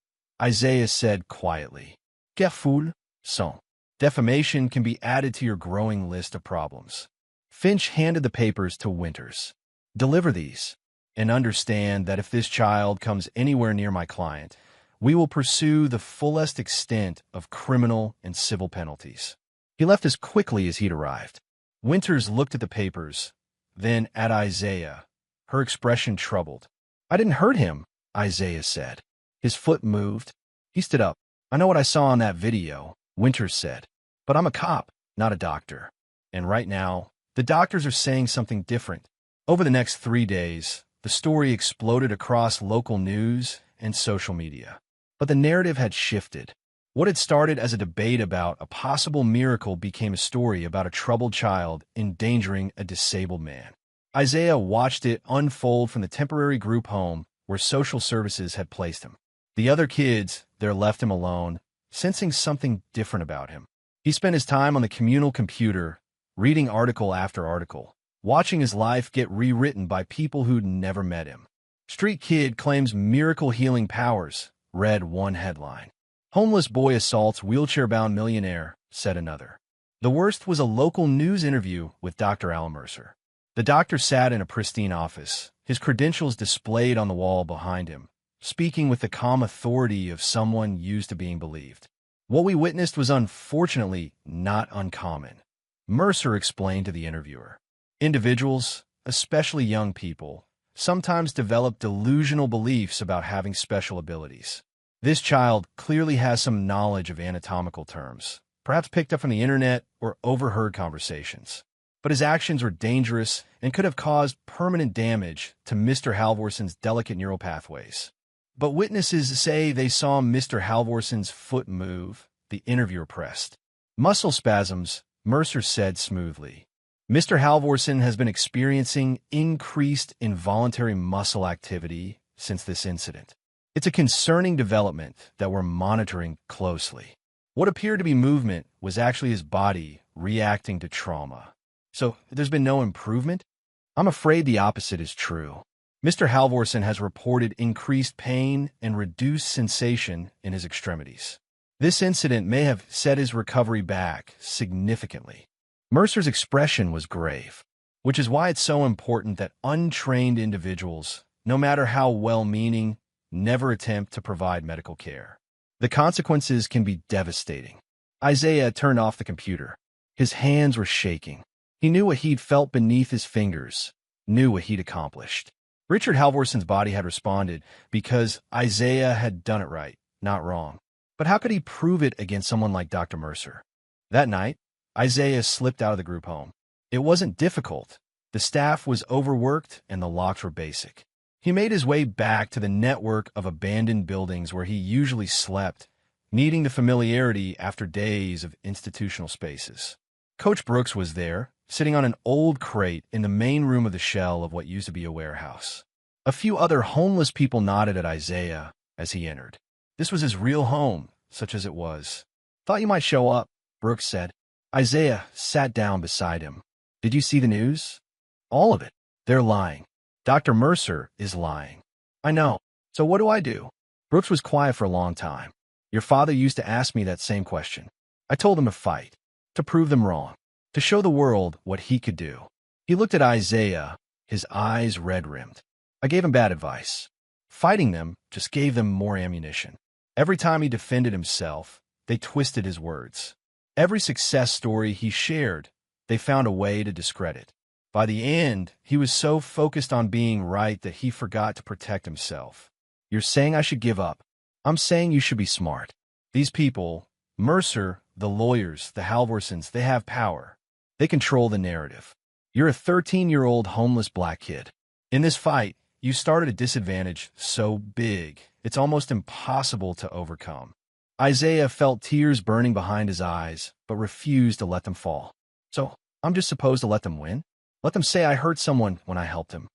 Isaiah said quietly. Careful, son. Defamation can be added to your growing list of problems. Finch handed the papers to Winters. Deliver these, and understand that if this child comes anywhere near my client, we will pursue the fullest extent of criminal and civil penalties. He left as quickly as he'd arrived. Winters looked at the papers, then at Isaiah, her expression troubled. I didn't hurt him, Isaiah said. His foot moved. He stood up. I know what I saw on that video, Winters said. But I'm a cop, not a doctor. And right now, the doctors are saying something different. Over the next 3 days, the story exploded across local news and social media. But the narrative had shifted. What had started as a debate about a possible miracle became a story about a troubled child endangering a disabled man. Isaiah watched it unfold from the temporary group home where social services had placed him. The other kids there left him alone, sensing something different about him. He spent his time on the communal computer, reading article after article, watching his life get rewritten by people who'd never met him. Street Kid claims miracle healing powers, read one headline. Homeless boy assaults wheelchair-bound millionaire, said another. The worst was a local news interview with Dr. Al Mercer. The doctor sat in a pristine office, his credentials displayed on the wall behind him, speaking with the calm authority of someone used to being believed. What we witnessed was unfortunately not uncommon, Mercer explained to the interviewer. Individuals, especially young people, sometimes develop delusional beliefs about having special abilities. This child clearly has some knowledge of anatomical terms, perhaps picked up from the internet or overheard conversations. But his actions were dangerous and could have caused permanent damage to Mr. Halvorson's delicate neural pathways. But witnesses say they saw Mr. Halvorson's foot move, the interviewer pressed. Muscle spasms, Mercer said smoothly. Mr. Halvorson has been experiencing increased involuntary muscle activity since this incident. It's a concerning development that we're monitoring closely. What appeared to be movement was actually his body reacting to trauma. So there's been no improvement? I'm afraid the opposite is true. Mr. Halvorson has reported increased pain and reduced sensation in his extremities. This incident may have set his recovery back significantly. Mercer's expression was grave, which is why it's so important that untrained individuals, no matter how well-meaning, never attempt to provide medical care. The consequences can be devastating. Isaiah turned off the computer. His hands were shaking. He knew what he'd felt beneath his fingers, knew what he'd accomplished. Richard Halvorson's body had responded because Isaiah had done it right, not wrong. But how could he prove it against someone like Dr. Mercer? That night, Isaiah slipped out of the group home. It wasn't difficult. The staff was overworked and the locks were basic. He made his way back to the network of abandoned buildings where he usually slept, needing the familiarity after days of institutional spaces. Coach Brooks was there, sitting on an old crate in the main room of the shell of what used to be a warehouse. A few other homeless people nodded at Isaiah as he entered. This was his real home, such as it was. Thought you might show up, Brooks said. Isaiah sat down beside him. Did you see the news? All of it. They're lying. Dr. Mercer is lying. I know. So what do I do? Brooks was quiet for a long time. Your father used to ask me that same question. I told him to fight, to prove them wrong, to show the world what he could do. He looked at Isaiah, his eyes red-rimmed. I gave him bad advice. Fighting them just gave them more ammunition. Every time he defended himself, they twisted his words. Every success story he shared, they found a way to discredit. By the end, he was so focused on being right that he forgot to protect himself. You're saying I should give up. I'm saying you should be smart. These people, Mercer, the lawyers, the Halvorsons, they have power. They control the narrative. You're a 13-year-old homeless black kid. In this fight, you started a disadvantage so big, it's almost impossible to overcome. Isaiah felt tears burning behind his eyes, but refused to let them fall. So, I'm just supposed to let them win? Let them say I hurt someone when I helped him.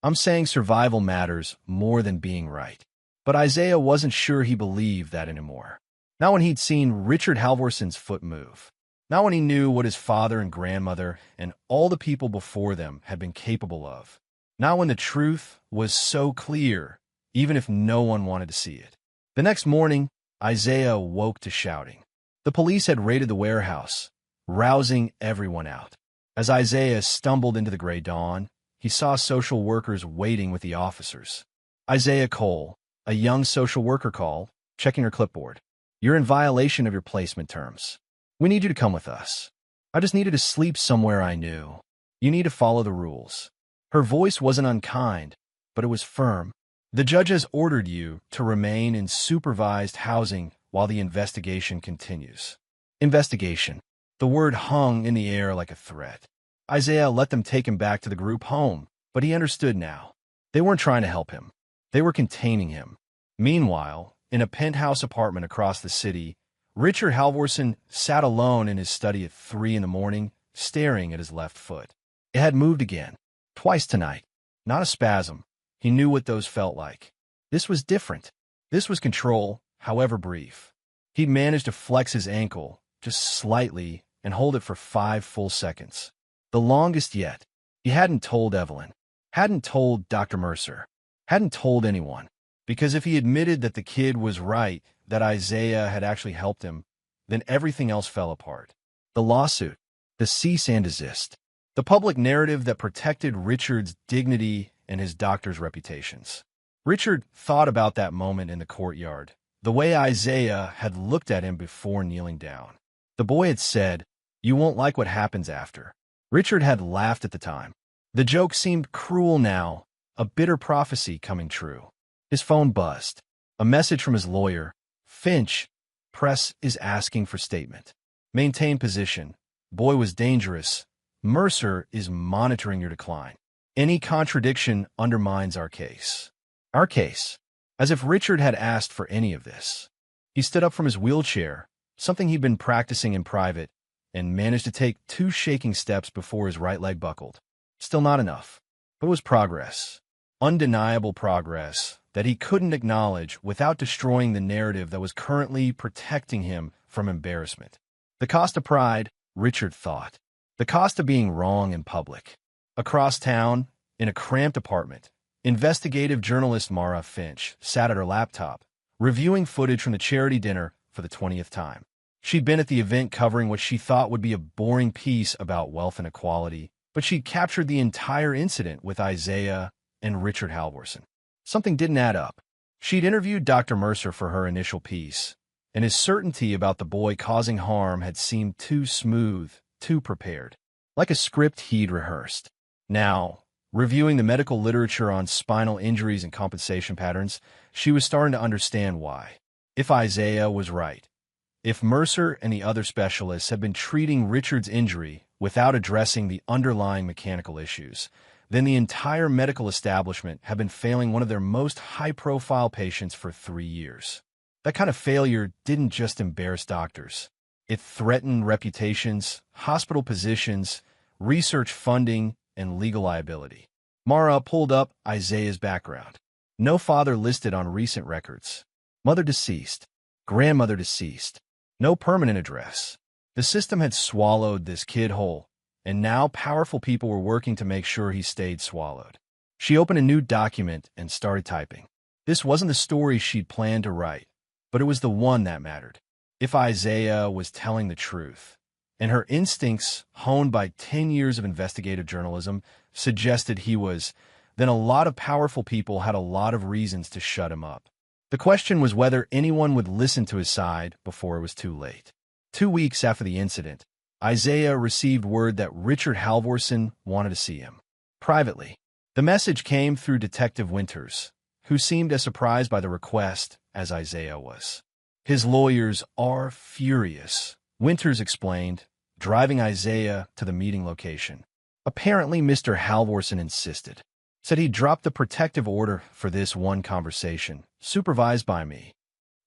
I'm saying survival matters more than being right. But Isaiah wasn't sure he believed that anymore. Not when he'd seen Richard Halvorson's foot move. Not when he knew what his father and grandmother and all the people before them had been capable of. Not when the truth was so clear, even if no one wanted to see it. The next morning, Isaiah woke to shouting. The police had raided the warehouse, rousing everyone out. As Isaiah stumbled into the gray dawn, he saw social workers waiting with the officers. Isaiah Cole, a young social worker, called, checking her clipboard. You're in violation of your placement terms. We need you to come with us. I just needed to sleep somewhere I knew. You need to follow the rules. Her voice wasn't unkind, but it was firm. The judge has ordered you to remain in supervised housing while the investigation continues. Investigation. The word hung in the air like a threat. Isaiah let them take him back to the group home, but he understood now. They weren't trying to help him. They were containing him. Meanwhile, in a penthouse apartment across the city, Richard Halvorson sat alone in his study at 3 in the morning, staring at his left foot. It had moved again. Twice tonight. Not a spasm. He knew what those felt like. This was different. This was control, however brief. He'd managed to flex his ankle, just slightly, and hold it for 5 full seconds. The longest yet. He hadn't told Evelyn. Hadn't told Dr. Mercer. Hadn't told anyone. Because if he admitted that the kid was right, that Isaiah had actually helped him, then everything else fell apart. The lawsuit. The cease and desist. The public narrative that protected Richard's dignity and his doctor's reputations. Richard thought about that moment in the courtyard, the way Isaiah had looked at him before kneeling down. The boy had said, "You won't like what happens after." Richard had laughed at the time. The joke seemed cruel now, a bitter prophecy coming true. His phone buzzed. A message from his lawyer. "Finch, press is asking for statement. Maintain position. Boy was dangerous. Mercer is monitoring your decline. Any contradiction undermines our case." Our case. As if Richard had asked for any of this. He stood up from his wheelchair, something he'd been practicing in private, and managed to take 2 shaking steps before his right leg buckled. Still not enough. But it was progress. Undeniable progress that he couldn't acknowledge without destroying the narrative that was currently protecting him from embarrassment. The cost of pride, Richard thought. The cost of being wrong in public. Across town, in a cramped apartment, investigative journalist Mara Finch sat at her laptop, reviewing footage from the charity dinner for the 20th time. She'd been at the event covering what she thought would be a boring piece about wealth inequality, but she'd captured the entire incident with Isaiah and Richard Halvorson. Something didn't add up. She'd interviewed Dr. Mercer for her initial piece, and his certainty about the boy causing harm had seemed too smooth, too prepared, like a script he'd rehearsed. Now, reviewing the medical literature on spinal injuries and compensation patterns, she was starting to understand why. If Isaiah was right, if Mercer and the other specialists had been treating Richard's injury without addressing the underlying mechanical issues, then the entire medical establishment had been failing one of their most high-profile patients for 3 years. That kind of failure didn't just embarrass doctors. It threatened reputations, hospital positions, research funding, and legal liability. Mara pulled up Isaiah's background. No father listed on recent records. Mother deceased. Grandmother deceased. No permanent address. The system had swallowed this kid whole, and now powerful people were working to make sure he stayed swallowed. She opened a new document and started typing. This wasn't the story she'd planned to write, but it was the one that mattered. If Isaiah was telling the truth, and her instincts, honed by 10 years of investigative journalism, suggested he was, then a lot of powerful people had a lot of reasons to shut him up. The question was whether anyone would listen to his side before it was too late. 2 weeks after the incident, Isaiah received word that Richard Halvorson wanted to see him. Privately. The message came through Detective Winters, who seemed as surprised by the request as Isaiah was. "His lawyers are furious," Winters explained, driving Isaiah to the meeting location. Apparently, Mr. Halvorson insisted. Said he'd dropped the protective order for this one conversation, supervised by me.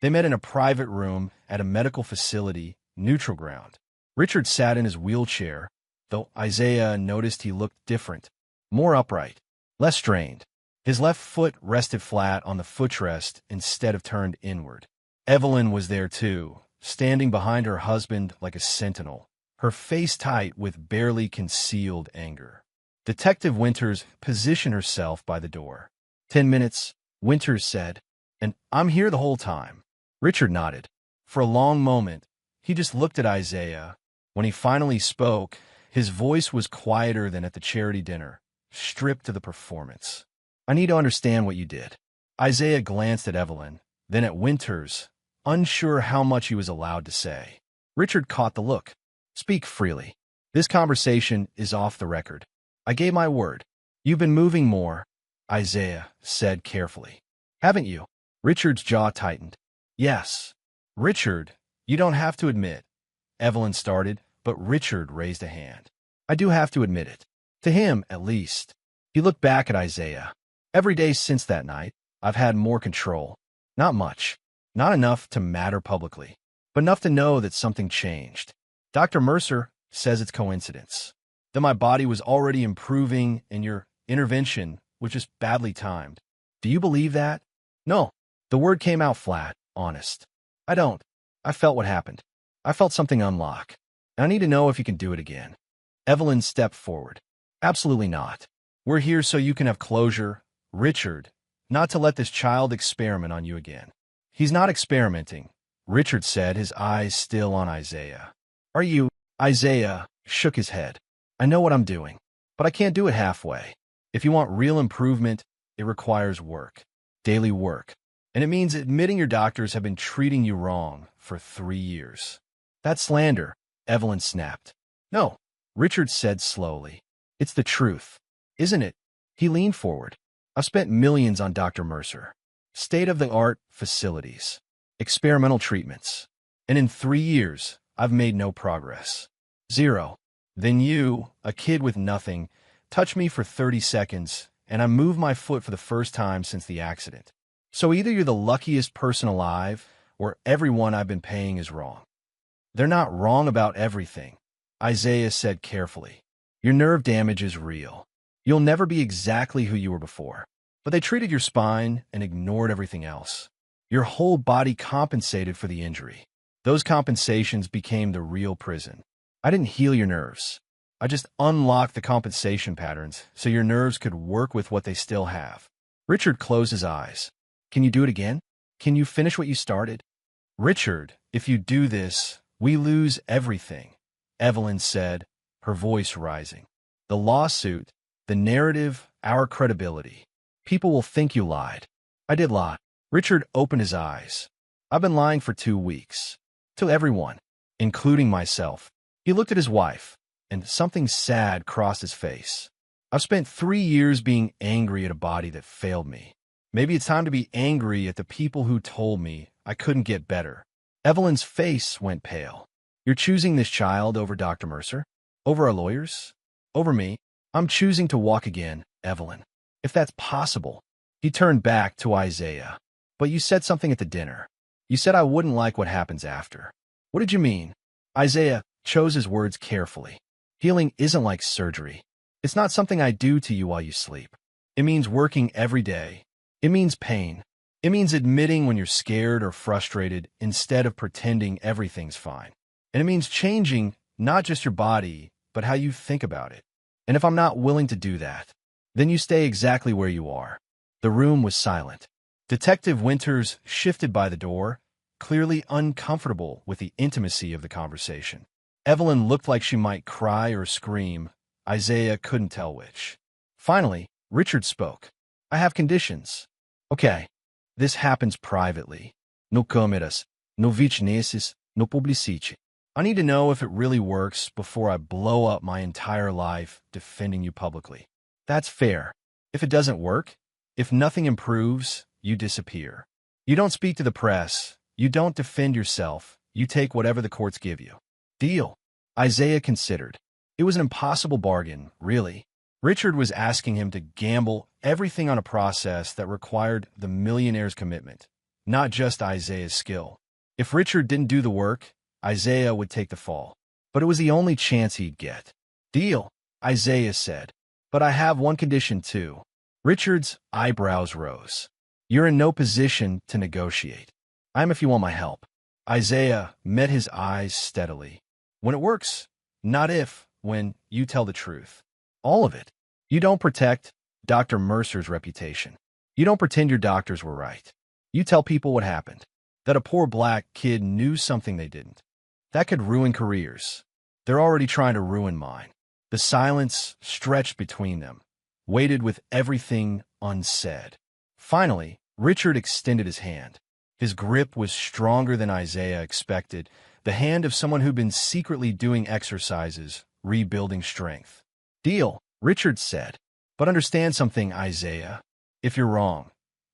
They met in a private room at a medical facility, neutral ground. Richard sat in his wheelchair, though Isaiah noticed he looked different, more upright, less strained. His left foot rested flat on the footrest instead of turned inward. Evelyn was there too, standing behind her husband like a sentinel, her face tight with barely concealed anger. Detective Winters positioned herself by the door. 10 minutes, Winters said, "And I'm here the whole time." Richard nodded. For a long moment, he just looked at Isaiah. When he finally spoke, his voice was quieter than at the charity dinner, stripped to the performance. "I need to understand what you did." Isaiah glanced at Evelyn, then at Winters, unsure how much he was allowed to say. Richard caught the look. "Speak freely. This conversation is off the record. I gave my word. You've been moving more," Isaiah said carefully. "Haven't you?" Richard's jaw tightened. "Yes." Richard, you don't have to admit. Evelyn started, but Richard raised a hand. I do have to admit it. To him, at least. He looked back at Isaiah. Every day since that night, I've had more control. Not much. Not enough to matter publicly, but enough to know that something changed. Dr. Mercer says it's coincidence. That my body was already improving and your intervention was just badly timed. Do you believe that? No. The word came out flat, honest. I don't. I felt what happened. I felt something unlock. And I need to know if you can do it again. Evelyn stepped forward. Absolutely not. We're here so you can have closure, Richard, not to let this child experiment on you again. He's not experimenting, Richard said, his eyes still on Isaiah. Are you? Isaiah shook his head. I know what I'm doing, but I can't do it halfway. If you want real improvement, it requires work, daily work. And it means admitting your doctors have been treating you wrong for 3 years. That's slander, Evelyn snapped. No, Richard said slowly. It's the truth, isn't it? He leaned forward. I've spent millions on Dr. Mercer. State-of-the-art facilities, experimental treatments. And in 3 years, I've made no progress. Zero. Then you, a kid with nothing, touch me for 30 seconds, and I move my foot for the first time since the accident. So either you're the luckiest person alive, or everyone I've been paying is wrong. They're not wrong about everything, Isaiah said carefully. Your nerve damage is real. You'll never be exactly who you were before. But they treated your spine and ignored everything else. Your whole body compensated for the injury. Those compensations became the real prison. I didn't heal your nerves. I just unlocked the compensation patterns so your nerves could work with what they still have. Richard closed his eyes. Can you do it again? Can you finish what you started? Richard, if you do this, we lose everything, Evelyn said, her voice rising. The lawsuit, the narrative, our credibility. People will think you lied. I did lie. Richard opened his eyes. I've been lying for 2 weeks. To everyone, including myself. He looked at his wife, and something sad crossed his face. I've spent 3 years being angry at a body that failed me. Maybe it's time to be angry at the people who told me I couldn't get better. Evelyn's face went pale. You're choosing this child over Dr. Mercer? Over our lawyers? Over me? I'm choosing to walk again, Evelyn. If that's possible. He turned back to Isaiah. But you said something at the dinner. You said I wouldn't like what happens after. What did you mean? Isaiah chose his words carefully. Healing isn't like surgery. It's not something I do to you while you sleep. It means working every day. It means pain. It means admitting when you're scared or frustrated instead of pretending everything's fine. And it means changing not just your body, but how you think about it. And if I'm not willing to do that, then you stay exactly where you are. The room was silent. Detective Winters shifted by the door, clearly uncomfortable with the intimacy of the conversation. Evelyn looked like she might cry or scream. Isaiah couldn't tell which. Finally, Richard spoke. I have conditions. Okay. This happens privately. No câmeras, no witnesses, no publicity. I need to know if it really works before I blow up my entire life defending you publicly. That's fair. If it doesn't work, if nothing improves, you disappear. You don't speak to the press. You don't defend yourself. You take whatever the courts give you. Deal. Isaiah considered. It was an impossible bargain, really. Richard was asking him to gamble everything on a process that required the millionaire's commitment, not just Isaiah's skill. If Richard didn't do the work, Isaiah would take the fall. But it was the only chance he'd get. Deal, Isaiah said. But I have one condition too. Richard's eyebrows rose. You're in no position to negotiate. I'm if you want my help. Isaiah met his eyes steadily. When it works, not if, when you tell the truth. All of it. You don't protect Dr. Mercer's reputation. You don't pretend your doctors were right. You tell people what happened. That a poor black kid knew something they didn't. That could ruin careers. They're already trying to ruin mine. The silence stretched between them, weighted with everything unsaid. Finally, Richard extended his hand. His grip was stronger than Isaiah expected, the hand of someone who'd been secretly doing exercises, rebuilding strength. Deal, Richard said. But understand something, Isaiah. If you're wrong,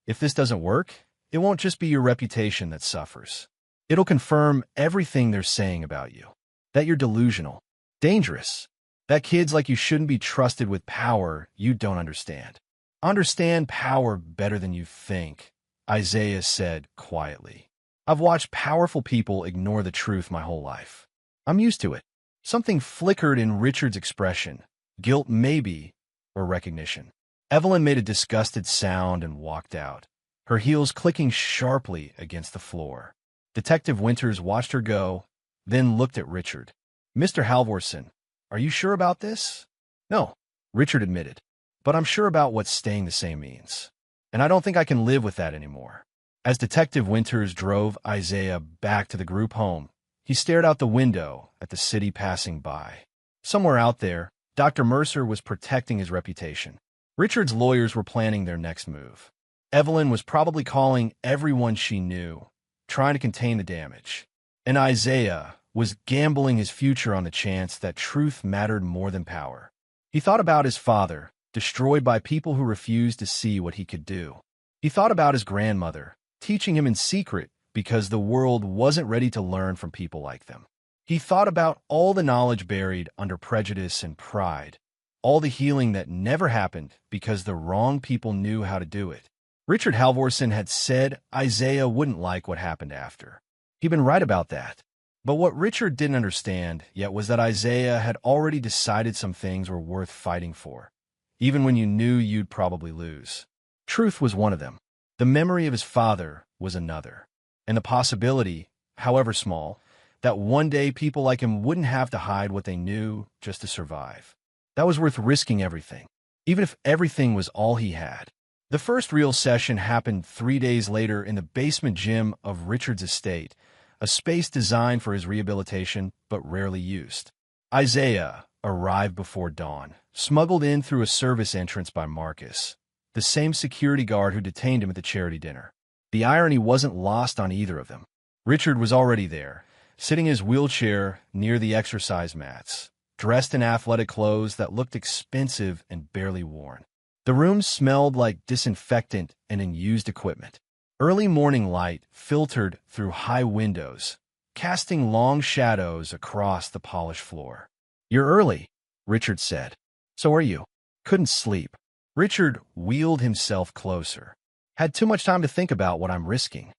if this doesn't work, it won't just be your reputation that suffers. It'll confirm everything they're saying about you. That you're delusional, dangerous, that kids like you shouldn't be trusted with power you don't understand. Understand power better than you think, Isaiah said quietly. I've watched powerful people ignore the truth my whole life. I'm used to it. Something flickered in Richard's expression. Guilt maybe, or recognition. Evelyn made a disgusted sound and walked out, her heels clicking sharply against the floor. Detective Winters watched her go, then looked at Richard. Mr. Halvorson, are you sure about this? No, Richard admitted. But I'm sure about what staying the same means. And I don't think I can live with that anymore. As Detective Winters drove Isaiah back to the group home, he stared out the window at the city passing by. Somewhere out there, Dr. Mercer was protecting his reputation. Richard's lawyers were planning their next move. Evelyn was probably calling everyone she knew, trying to contain the damage. And Isaiah was gambling his future on the chance that truth mattered more than power. He thought about his father, destroyed by people who refused to see what he could do. He thought about his grandmother, teaching him in secret because the world wasn't ready to learn from people like them. He thought about all the knowledge buried under prejudice and pride, all the healing that never happened because the wrong people knew how to do it. Richard Halvorson had said Isaiah wouldn't like what happened after. He'd been right about that. But what Richard didn't understand yet was that Isaiah had already decided some things were worth fighting for, even when you knew you'd probably lose. Truth was one of them. The memory of his father was another. And the possibility, however small, that one day people like him wouldn't have to hide what they knew just to survive. That was worth risking everything, even if everything was all he had. The first real session happened 3 days later in the basement gym of Richard's estate, a space designed for his rehabilitation but rarely used. Isaiah arrived before dawn, smuggled in through a service entrance by Marcus, the same security guard who detained him at the charity dinner. The irony wasn't lost on either of them. Richard was already there, sitting in his wheelchair near the exercise mats, dressed in athletic clothes that looked expensive and barely worn. The room smelled like disinfectant and unused equipment. Early morning light filtered through high windows, casting long shadows across the polished floor. "You're early," Richard said. "So are you." "Couldn't sleep." Richard wheeled himself closer. "Had too much time to think about what I'm risking."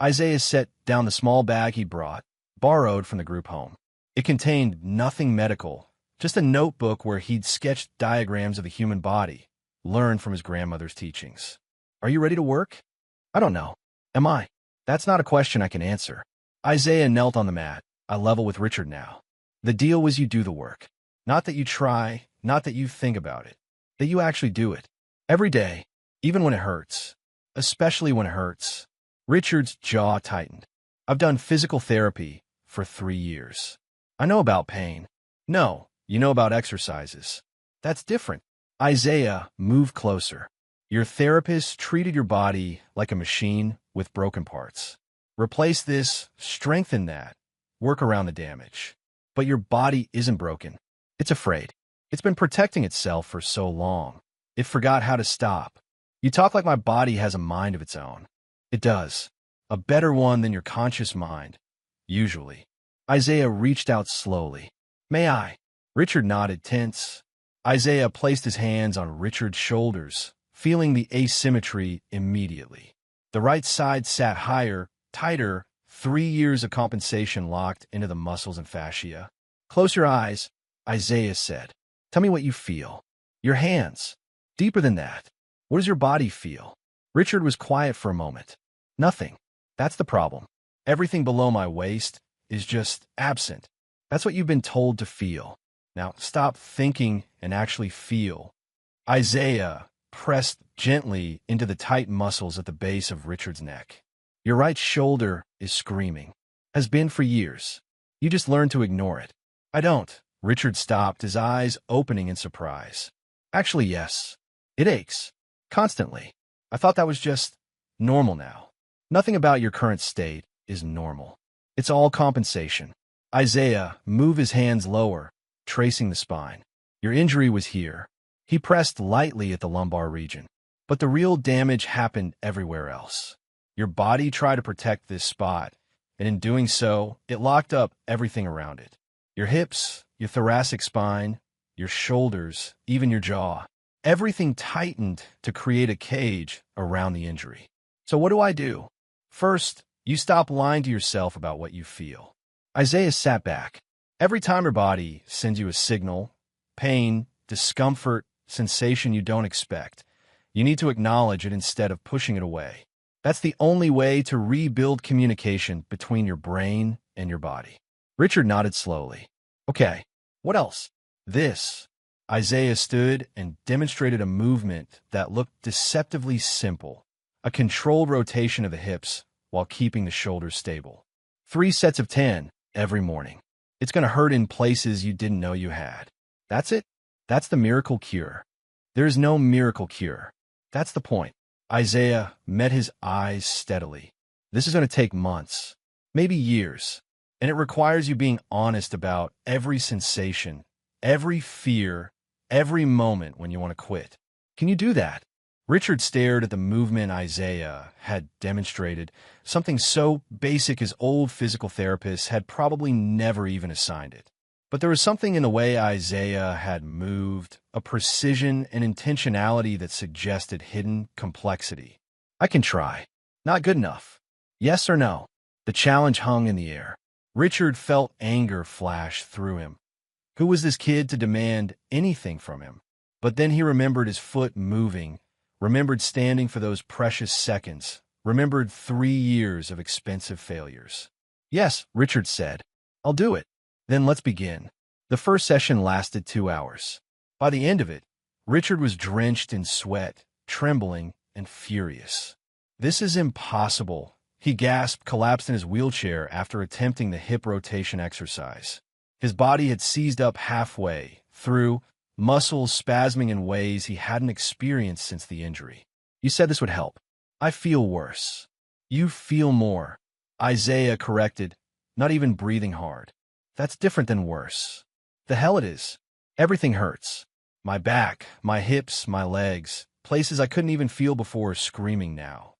Isaiah set down the small bag he brought, borrowed from the group home. It contained nothing medical, just a notebook where he'd sketched diagrams of the human body, learned from his grandmother's teachings. "Are you ready to work?" "I don't know. Am I?" "That's not a question I can answer." Isaiah knelt on the mat, eye level with Richard now. "The deal was you do the work. Not that you try, not that you think about it. That you actually do it. Every day, even when it hurts. Especially when it hurts." Richard's jaw tightened. "I've done physical therapy for 3 years. I know about pain." "No, you know about exercises." "That's different." Isaiah moved closer. "Your therapist treated your body like a machine with broken parts. Replace this, strengthen that, work around the damage. But your body isn't broken. It's afraid. It's been protecting itself for so long. It forgot how to stop. You talk like my body has a mind of its own. It does. A better one than your conscious mind, usually." Isaiah reached out slowly. "May I?" Richard nodded, tense. Isaiah placed his hands on Richard's shoulders, feeling the asymmetry immediately. The right side sat higher, tighter, 3 years of compensation locked into the muscles and fascia. "Close your eyes," Isaiah said. "Tell me what you feel. Your hands. Deeper than that. What does your body feel?" Richard was quiet for a moment. "Nothing. That's the problem. Everything below my waist is just absent. That's what you've been told to feel. Now stop thinking and actually feel." Isaiah pressed gently into the tight muscles at the base of Richard's neck. "Your right shoulder is screaming. Has been for years. You just learned to ignore it." "I don't." Richard stopped, his eyes opening in surprise. "Actually, yes. It aches. Constantly. I thought that was just normal now. Nothing about your current state is normal. It's all compensation." Isaiah moved his hands lower, tracing the spine. "Your injury was here." He pressed lightly at the lumbar region. "But the real damage happened everywhere else. Your body tried to protect this spot, and in doing so, it locked up everything around it. Your hips, your thoracic spine, your shoulders, even your jaw. Everything tightened to create a cage around the injury. So what do I do? First, you stop lying to yourself about what you feel. Isaiah sat back. Every time your body sends you a signal, pain, discomfort, sensation you don't expect, you need to acknowledge it instead of pushing it away. That's the only way to rebuild communication between your brain and your body. Richard nodded slowly. Okay, what else? This. Isaiah stood and demonstrated a movement that looked deceptively simple, a controlled rotation of the hips while keeping the shoulders stable. 3 sets of 10 every morning. It's going to hurt in places you didn't know you had. That's it. That's the miracle cure. There's no miracle cure. That's the point. Isaiah met his eyes steadily. This is going to take months, maybe years, and it requires you being honest about every sensation, every fear, every moment when you want to quit. Can you do that? Richard stared at the movement Isaiah had demonstrated, something so basic as old physical therapists had probably never even assigned it. But there was something in the way Isaiah had moved, a precision and intentionality that suggested hidden complexity. I can try. Not good enough. Yes or no? The challenge hung in the air. Richard felt anger flash through him. Who was this kid to demand anything from him? But then he remembered his foot moving, remembered standing for those precious seconds, remembered 3 years of expensive failures. Yes, Richard said. I'll do it. Then let's begin. The first session lasted 2 hours. By the end of it, Richard was drenched in sweat, trembling, and furious. This is impossible, he gasped, collapsed in his wheelchair after attempting the hip rotation exercise. His body had seized up halfway through, muscles spasming in ways he hadn't experienced since the injury. You said this would help. I feel worse. You feel more. Isaiah corrected, not even breathing hard. That's different than worse. The hell it is. Everything hurts. My back, my hips, my legs, places I couldn't even feel before are screaming now.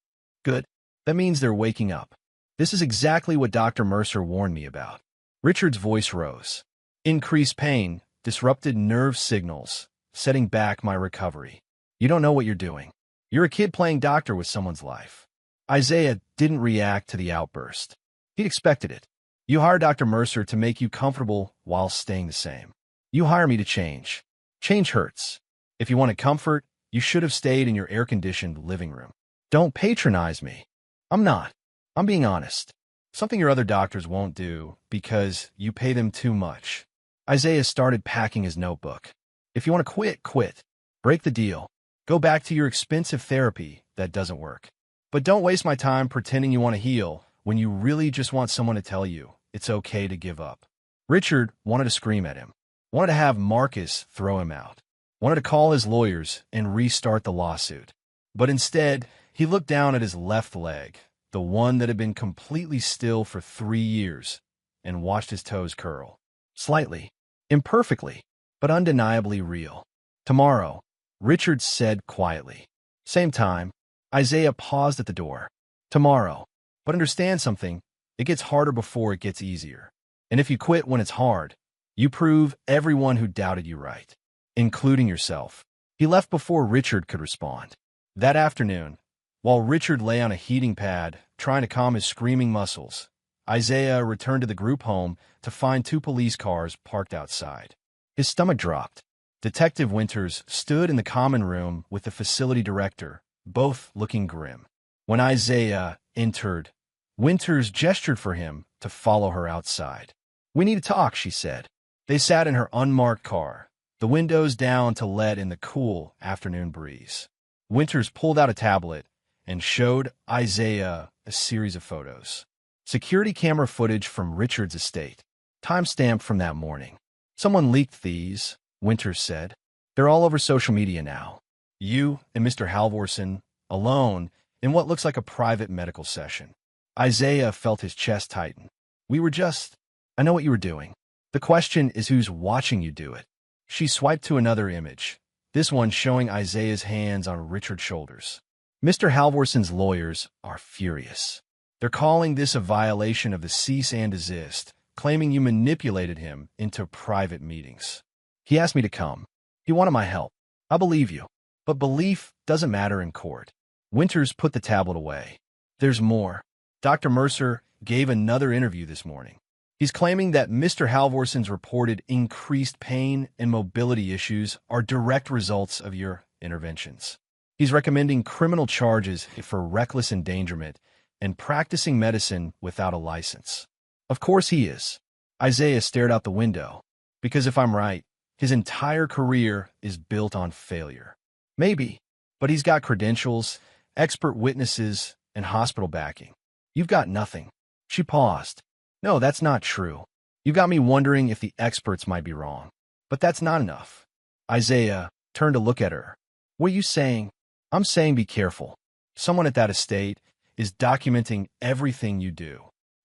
Good. That means they're waking up. This is exactly what Dr. Mercer warned me about. Richard's voice rose. Increased pain, disrupted nerve signals, setting back my recovery. You don't know what you're doing. You're a kid playing doctor with someone's life. Isaiah didn't react to the outburst. He'd expected it. You hire Dr. Mercer to make you comfortable while staying the same. You hire me to change. Change hurts. If you wanted comfort, you should have stayed in your air-conditioned living room. Don't patronize me. I'm not. I'm being honest. Something your other doctors won't do because you pay them too much. Isaiah started packing his notebook. If you want to quit, quit. Break the deal. Go back to your expensive therapy that doesn't work. But don't waste my time pretending you want to heal when you really just want someone to tell you it's okay to give up. Richard wanted to scream at him, wanted to have Marcus throw him out, wanted to call his lawyers and restart the lawsuit. But instead, he looked down at his left leg, the one that had been completely still for 3 years, and watched his toes curl. Slightly, imperfectly, but undeniably real. Tomorrow, Richard said quietly. Same time, Isaiah paused at the door. Tomorrow. But understand something, it gets harder before it gets easier. And if you quit when it's hard, you prove everyone who doubted you right, including yourself. He left before Richard could respond. That afternoon, while Richard lay on a heating pad trying to calm his screaming muscles, Isaiah returned to the group home to find 2 police cars parked outside. His stomach dropped. Detective Winters stood in the common room with the facility director, both looking grim. When Isaiah entered, Winters gestured for him to follow her outside. We need to talk, she said. They sat in her unmarked car, the windows down to let in the cool afternoon breeze. Winters pulled out a tablet and showed Isaiah a series of photos. Security camera footage from Richard's estate, time-stamped from that morning. Someone leaked these, Winters said. They're all over social media now. You and Mr. Halvorson, alone, in what looks like a private medical session. Isaiah felt his chest tighten. I know what you were doing. The question is who's watching you do it. She swiped to another image, this one showing Isaiah's hands on Richard's shoulders. Mr. Halvorson's lawyers are furious. They're calling this a violation of the cease and desist, claiming you manipulated him into private meetings. He asked me to come. He wanted my help. I believe you. But belief doesn't matter in court. Winters put the tablet away. There's more. Dr. Mercer gave another interview this morning. He's claiming that Mr. Halvorson's reported increased pain and mobility issues are direct results of your interventions. He's recommending criminal charges for reckless endangerment and practicing medicine without a license. Of course he is. Isaiah stared out the window. Because if I'm right, his entire career is built on failure. Maybe, but he's got credentials, expert witnesses, and hospital backing. You've got nothing. She paused. No, that's not true. You've got me wondering if the experts might be wrong. But that's not enough. Isaiah turned to look at her. What are you saying? I'm saying be careful. Someone at that estate is documenting everything you do.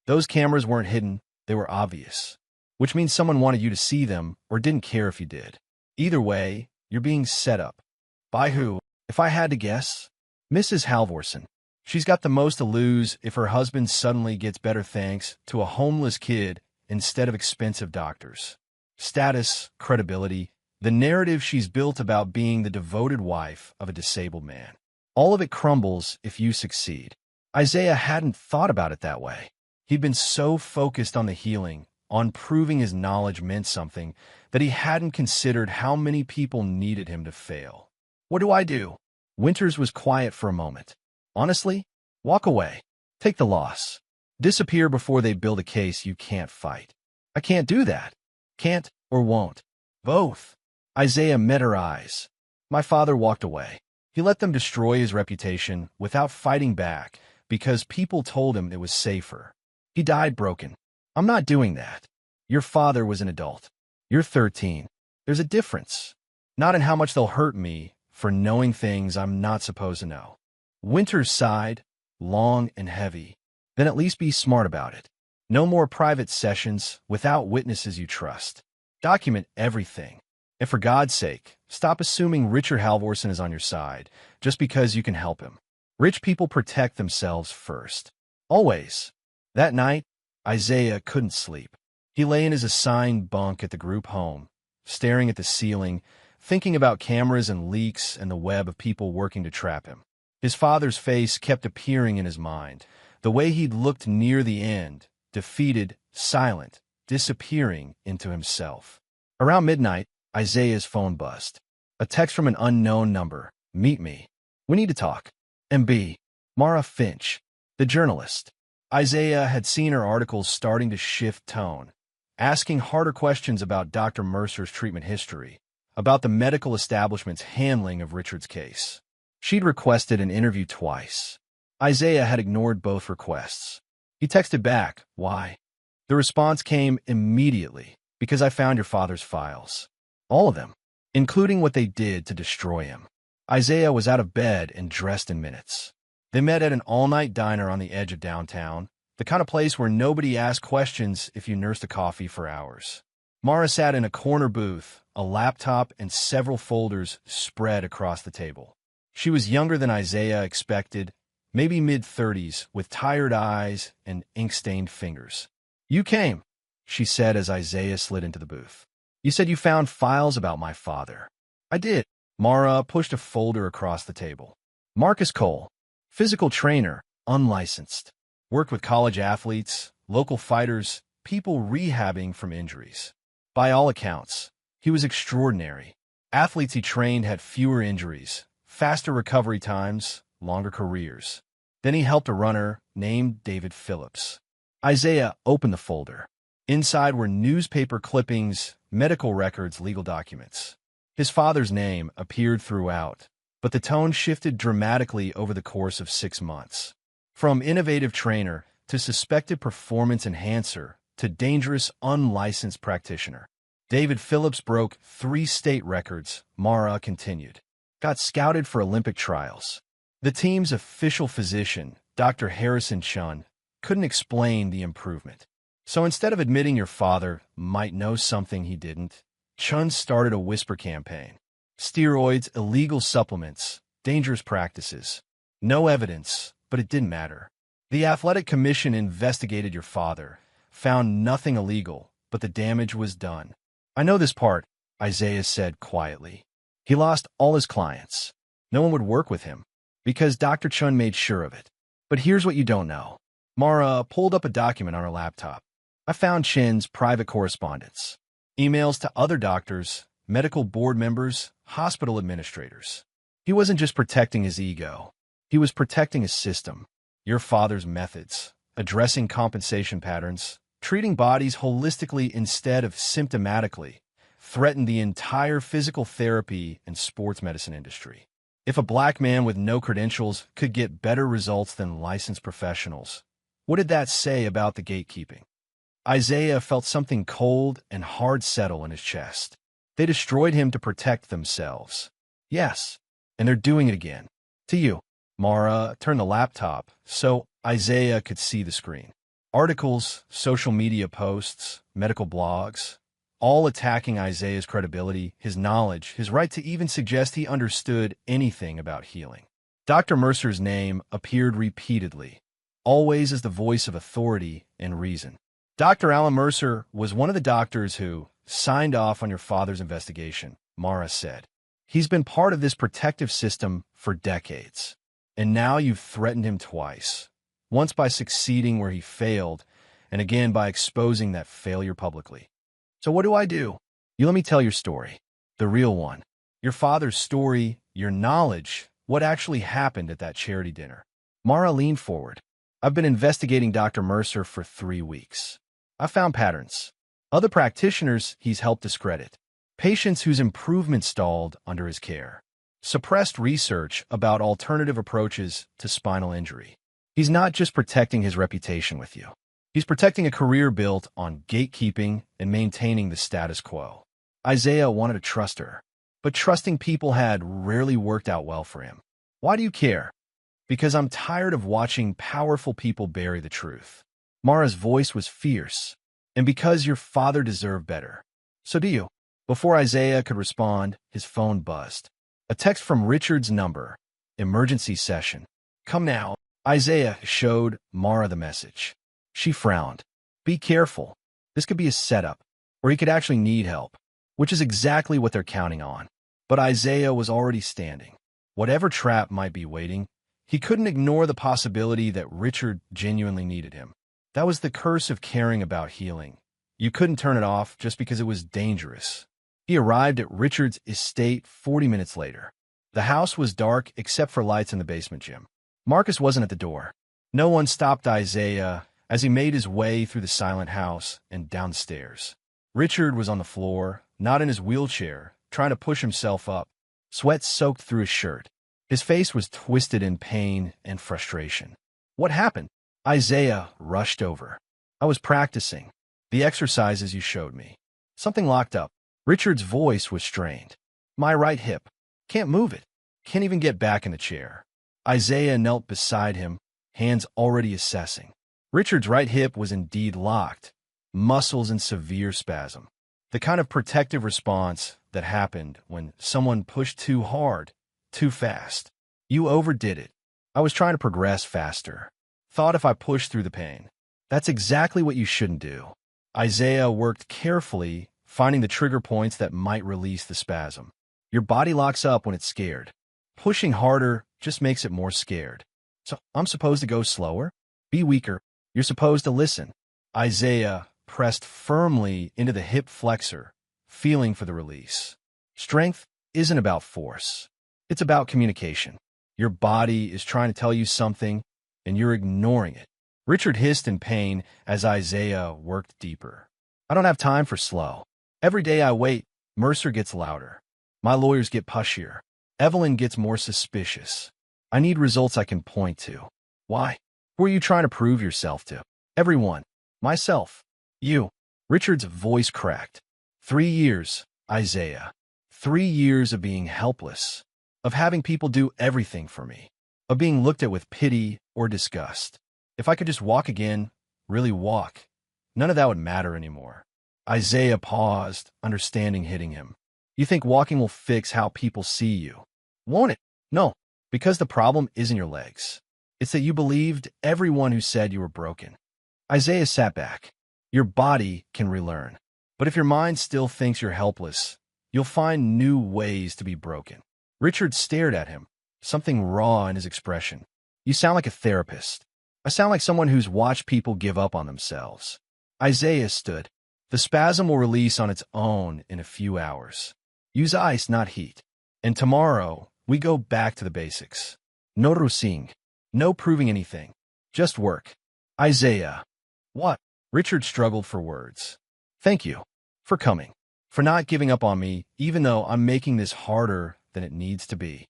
Those cameras weren't hidden, they were obvious. Which means someone wanted you to see them or didn't care if you did. Either way, you're being set up. By who? If I had to guess, Mrs. Halvorson. She's got the most to lose if her husband suddenly gets better thanks to a homeless kid instead of expensive doctors. Status, credibility, the narrative she's built about being the devoted wife of a disabled man. All of it crumbles if you succeed. Isaiah hadn't thought about it that way. He'd been so focused on the healing, on proving his knowledge meant something, that he hadn't considered how many people needed him to fail. What do I do? Winters was quiet for a moment. Honestly, walk away. Take the loss. Disappear before they build a case you can't fight. I can't do that. Can't or won't. Both. Isaiah met her eyes. My father walked away. He let them destroy his reputation without fighting back because people told him it was safer. He died broken. I'm not doing that. Your father was an adult. You're 13. There's a difference. Not in how much they'll hurt me for knowing things I'm not supposed to know. Winters sighed, long and heavy. Then at least be smart about it. No more private sessions without witnesses you trust. Document everything. And for God's sake, stop assuming Richard Halvorson is on your side just because you can help him. Rich people protect themselves first. Always. That night, Isaiah couldn't sleep. He lay in his assigned bunk at the group home, staring at the ceiling, thinking about cameras and leaks and the web of people working to trap him. His father's face kept appearing in his mind, the way he'd looked near the end, defeated, silent, disappearing into himself. Around midnight, Isaiah's phone buzzed. A text from an unknown number. Meet me. We need to talk. MB. Mara Finch, the journalist. Isaiah had seen her articles starting to shift tone, asking harder questions about Dr. Mercer's treatment history, about the medical establishment's handling of Richard's case. She'd requested an interview twice. Isaiah had ignored both requests. He texted back, why? The response came immediately, because I found your father's files. All of them, including what they did to destroy him. Isaiah was out of bed and dressed in minutes. They met at an all-night diner on the edge of downtown, the kind of place where nobody asked questions if you nursed a coffee for hours. Mara sat in a corner booth, a laptop and several folders spread across the table. She was younger than Isaiah expected, maybe mid-30s, with tired eyes and ink-stained fingers. You came, she said as Isaiah slid into the booth. You said you found files about my father. I did. Mara pushed a folder across the table. Marcus Cole, physical trainer, unlicensed. Worked with college athletes, local fighters, people rehabbing from injuries. By all accounts, he was extraordinary. Athletes he trained had fewer injuries, faster recovery times, longer careers. Then he helped a runner named David Phillips. Isaiah opened the folder. Inside were newspaper clippings, medical records, legal documents. His father's name appeared throughout, but the tone shifted dramatically over the course of 6 months. From innovative trainer to suspected performance enhancer to dangerous unlicensed practitioner. David Phillips broke 3 state records, Mara continued. Got scouted for Olympic trials. The team's official physician, Dr. Harrison Chun, couldn't explain the improvement. So instead of admitting your father might know something he didn't, Chun started a whisper campaign. Steroids, illegal supplements, dangerous practices. No evidence, but it didn't matter. The athletic commission investigated your father, found nothing illegal, but the damage was done. I know this part, Isaiah said quietly. He lost all his clients. No one would work with him, because Dr. Chun made sure of it. But here's what you don't know. Mara pulled up a document on her laptop. I found Chin's private correspondence, emails to other doctors, medical board members, hospital administrators. He wasn't just protecting his ego. He was protecting his system, your father's methods, addressing compensation patterns, treating bodies holistically instead of symptomatically, threatened the entire physical therapy and sports medicine industry. If a black man with no credentials could get better results than licensed professionals, what did that say about the gatekeeping? Isaiah felt something cold and hard settle in his chest. They destroyed him to protect themselves. Yes, and they're doing it again. To you. Mara turned the laptop so Isaiah could see the screen. Articles, social media posts, medical blogs, all attacking Isaiah's credibility, his knowledge, his right to even suggest he understood anything about healing. Dr. Mercer's name appeared repeatedly, always as the voice of authority and reason. Dr. Alan Mercer was one of the doctors who signed off on your father's investigation, Mara said. He's been part of this protective system for decades. And now you've threatened him twice. Once by succeeding where he failed, and again by exposing that failure publicly. So what do? You let me tell your story. The real one. Your father's story, your knowledge, what actually happened at that charity dinner. Mara leaned forward. I've been investigating Dr. Mercer for 3 weeks. I found patterns. Other practitioners he's helped discredit. Patients whose improvement stalled under his care. Suppressed research about alternative approaches to spinal injury. He's not just protecting his reputation with you. He's protecting a career built on gatekeeping and maintaining the status quo. Isaiah wanted to trust her, but trusting people had rarely worked out well for him. Why do you care? Because I'm tired of watching powerful people bury the truth. Mara's voice was fierce, and because your father deserved better. So do you. Before Isaiah could respond, his phone buzzed. A text from Richard's number. Emergency session. Come now. Isaiah showed Mara the message. She frowned. Be careful. This could be a setup, or he could actually need help, which is exactly what they're counting on. But Isaiah was already standing. Whatever trap might be waiting, he couldn't ignore the possibility that Richard genuinely needed him. That was the curse of caring about healing. You couldn't turn it off just because it was dangerous. He arrived at Richard's estate 40 minutes later. The house was dark except for lights in the basement gym. Marcus wasn't at the door. No one stopped Isaiah as he made his way through the silent house and downstairs. Richard was on the floor, not in his wheelchair, trying to push himself up. Sweat soaked through his shirt. His face was twisted in pain and frustration. What happened? Isaiah rushed over. I was practicing. The exercises you showed me. Something locked up. Richard's voice was strained. My right hip. Can't move it. Can't even get back in the chair. Isaiah knelt beside him, hands already assessing. Richard's right hip was indeed locked, muscles in severe spasm. The kind of protective response that happened when someone pushed too hard, too fast. You overdid it. I was trying to progress faster. Thought if I pushed through the pain. That's exactly what you shouldn't do. Isaiah worked carefully, finding the trigger points that might release the spasm. Your body locks up when it's scared. Pushing harder just makes it more scared. So I'm supposed to go slower? Be weaker. You're supposed to listen. Isaiah pressed firmly into the hip flexor, feeling for the release. Strength isn't about force. It's about communication. Your body is trying to tell you something, and you're ignoring it. Richard hissed in pain as Isaiah worked deeper. I don't have time for slow. Every day I wait, Mercer gets louder. My lawyers get pushier. Evelyn gets more suspicious. I need results I can point to. Why? Who are you trying to prove yourself to? Everyone. Myself. You. Richard's voice cracked. 3 years, Isaiah. 3 years of being helpless. Of having people do everything for me. Of being looked at with pity or disgust. If I could just walk again, really walk, none of that would matter anymore. Isaiah paused, understanding hitting him. You think walking will fix how people see you? Won't it? No, because the problem isn't your legs. It's that you believed everyone who said you were broken. Isaiah sat back. Your body can relearn. But if your mind still thinks you're helpless, you'll find new ways to be broken. Richard stared at him, something raw in his expression. You sound like a therapist. I sound like someone who's watched people give up on themselves. Isaiah stood. The spasm will release on its own in a few hours. Use ice, not heat. And tomorrow, we go back to the basics. No rusing. No proving anything. Just work. Isaiah. What? Richard struggled for words. Thank you. For coming. For not giving up on me, even though I'm making this harder than it needs to be.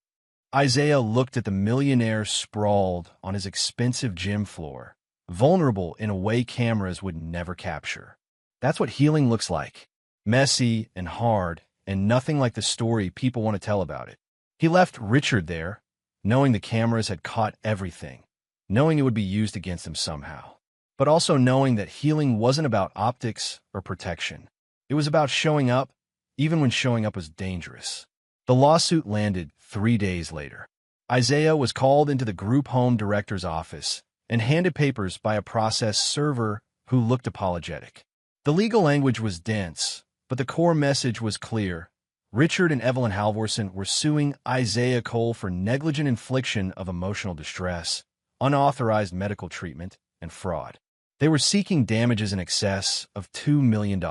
Isaiah looked at the millionaire sprawled on his expensive gym floor, vulnerable in a way cameras would never capture. That's what healing looks like. Messy and hard, and nothing like the story people want to tell about it. He left Richard there, knowing the cameras had caught everything, knowing it would be used against him somehow, but also knowing that healing wasn't about optics or protection. It was about showing up, even when showing up was dangerous. The lawsuit landed 3 days later. Isaiah was called into the group home director's office and handed papers by a process server who looked apologetic. The legal language was dense, but the core message was clear. Richard and Evelyn Halvorson were suing Isaiah Cole for negligent infliction of emotional distress, unauthorized medical treatment, and fraud. They were seeking damages in excess of $2 million.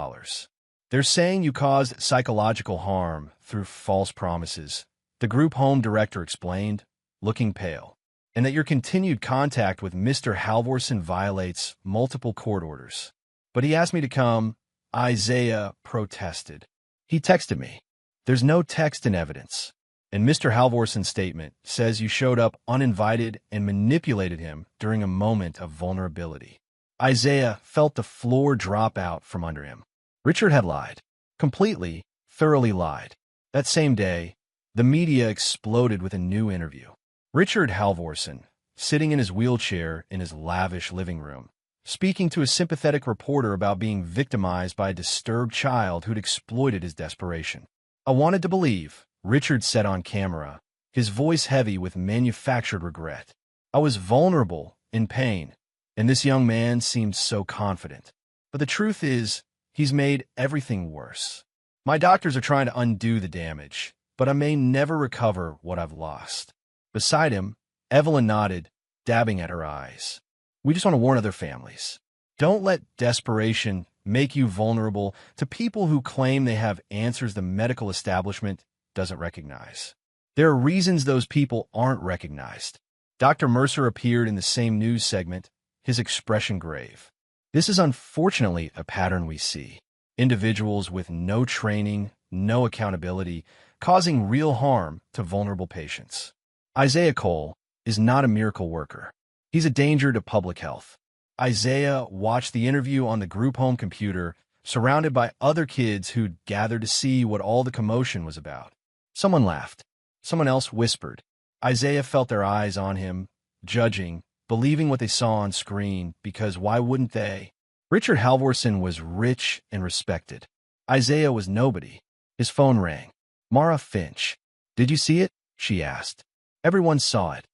They're saying you caused psychological harm through false promises, the group home director explained, looking pale, and that your continued contact with Mr. Halvorson violates multiple court orders. But he asked me to come. Isaiah protested. He texted me. There's no text in evidence. And Mr. Halvorson's statement says you showed up uninvited and manipulated him during a moment of vulnerability. Isaiah felt the floor drop out from under him. Richard had lied. Completely, thoroughly lied. That same day, the media exploded with a new interview. Richard Halvorson, sitting in his wheelchair in his lavish living room, speaking to a sympathetic reporter about being victimized by a disturbed child who'd exploited his desperation. I wanted to believe, Richard said on camera, his voice heavy with manufactured regret. I was vulnerable, in pain, and this young man seemed so confident. But the truth is, he's made everything worse. My doctors are trying to undo the damage, but I may never recover what I've lost. Beside him, Evelyn nodded, dabbing at her eyes. We just want to warn other families. Don't let desperation make you vulnerable to people who claim they have answers the medical establishment doesn't recognize. There are reasons those people aren't recognized. Dr. Mercer appeared in the same news segment, his expression grave. This is unfortunately a pattern we see. Individuals with no training, no accountability, causing real harm to vulnerable patients. Isaiah Cole is not a miracle worker. He's a danger to public health. Isaiah watched the interview on the group home computer, surrounded by other kids who'd gathered to see what all the commotion was about. Someone laughed. Someone else whispered. Isaiah felt their eyes on him, judging, believing what they saw on screen, because why wouldn't they? Richard Halvorson was rich and respected. Isaiah was nobody. His phone rang. Mara Finch. Did you see it? She asked. Everyone saw it.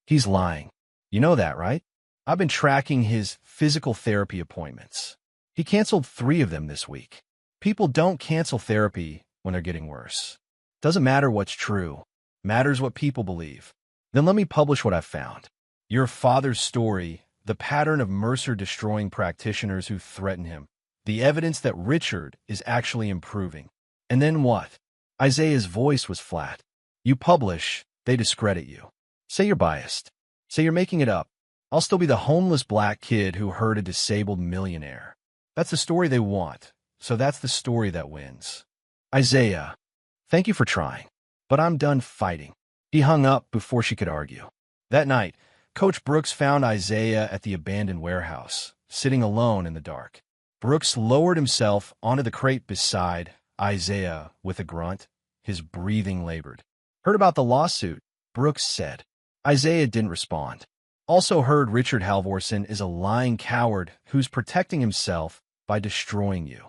He's lying. You know that, right? I've been tracking his physical therapy appointments. He canceled 3 of them this week. People don't cancel therapy when they're getting worse. Doesn't matter what's true. Matters what people believe. Then let me publish what I've found. Your father's story, the pattern of Mercer destroying practitioners who threaten him, the evidence that Richard is actually improving. And then what? Isaiah's voice was flat. You publish, they discredit you. Say you're biased. Say you're making it up. I'll still be the homeless black kid who heard a disabled millionaire. That's the story they want, so that's the story that wins. Isaiah, thank you for trying, but I'm done fighting. He hung up before she could argue. That night, Coach Brooks found Isaiah at the abandoned warehouse, sitting alone in the dark. Brooks lowered himself onto the crate beside Isaiah with a grunt. His breathing labored. Heard about the lawsuit, Brooks said. Isaiah didn't respond. Also heard Richard Halvorson is a lying coward who's protecting himself by destroying you.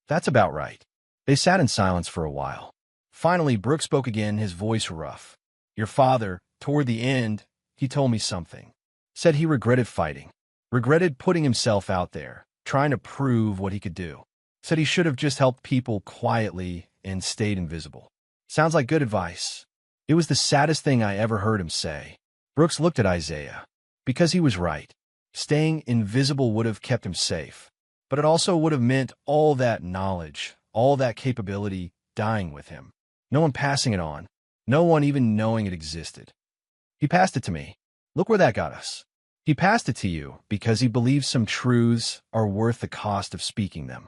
That's about right. They sat in silence for a while. Finally, Brooks spoke again, his voice rough. Your father, toward the end, he told me something. Said he regretted fighting, regretted putting himself out there, trying to prove what he could do. Said he should have just helped people quietly and stayed invisible. Sounds like good advice. It was the saddest thing I ever heard him say. Brooks looked at Isaiah. Because he was right. Staying invisible would have kept him safe. But it also would have meant all that knowledge, all that capability dying with him. No one passing it on. No one even knowing it existed. He passed it to me. Look where that got us. He passed it to you because he believes some truths are worth the cost of speaking them.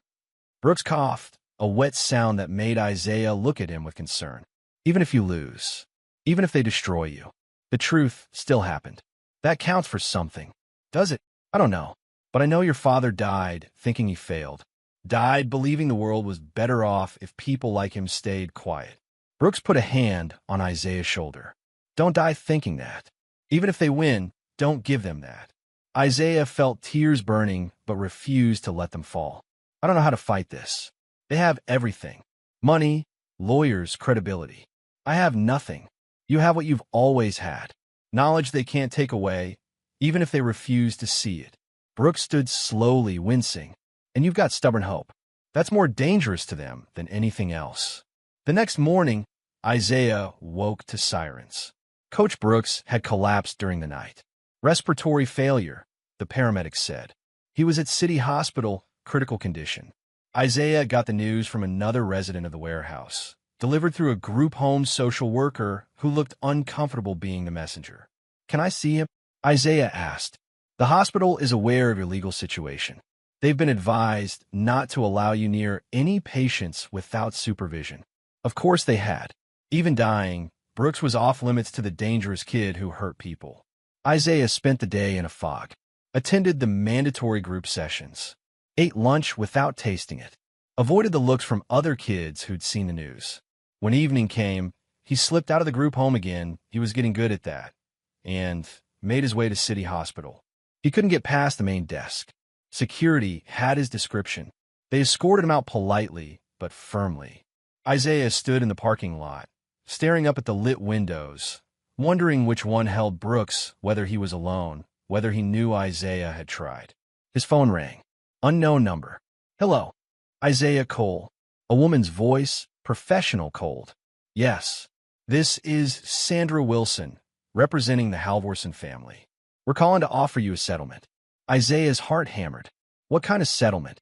Brooks coughed, a wet sound that made Isaiah look at him with concern. Even if you lose, even if they destroy you, the truth still happened. That counts for something. Does it? I don't know. But I know your father died thinking he failed. Died believing the world was better off if people like him stayed quiet. Brooks put a hand on Isaiah's shoulder. Don't die thinking that. Even if they win, don't give them that. Isaiah felt tears burning but refused to let them fall. I don't know how to fight this. They have everything. Money, lawyers, credibility. I have nothing. You have what you've always had. Knowledge they can't take away, even if they refuse to see it. Brooks stood slowly, wincing. And you've got stubborn hope. That's more dangerous to them than anything else. The next morning, Isaiah woke to sirens. Coach Brooks had collapsed during the night. Respiratory failure, the paramedics said. He was at City Hospital, critical condition. Isaiah got the news from another resident of the warehouse, delivered through a group home social worker who looked uncomfortable being the messenger. Can I see him? Isaiah asked. The hospital is aware of your legal situation. They've been advised not to allow you near any patients without supervision. Of course they had. Even dying, Brooks was off limits to the dangerous kid who hurt people. Isaiah spent the day in a fog, attended the mandatory group sessions, ate lunch without tasting it, avoided the looks from other kids who'd seen the news. When evening came, he slipped out of the group home again. He was getting good at that, and made his way to City Hospital. He couldn't get past the main desk. Security had his description. They escorted him out politely, but firmly. Isaiah stood in the parking lot, staring up at the lit windows, wondering which one held Brooks, whether he was alone, whether he knew Isaiah had tried. His phone rang. Unknown number. Hello. Isaiah Cole. A woman's voice, professional cold. Yes. This is Sandra Wilson, representing the Halvorson family. We're calling to offer you a settlement. Isaiah's heart hammered. What kind of settlement?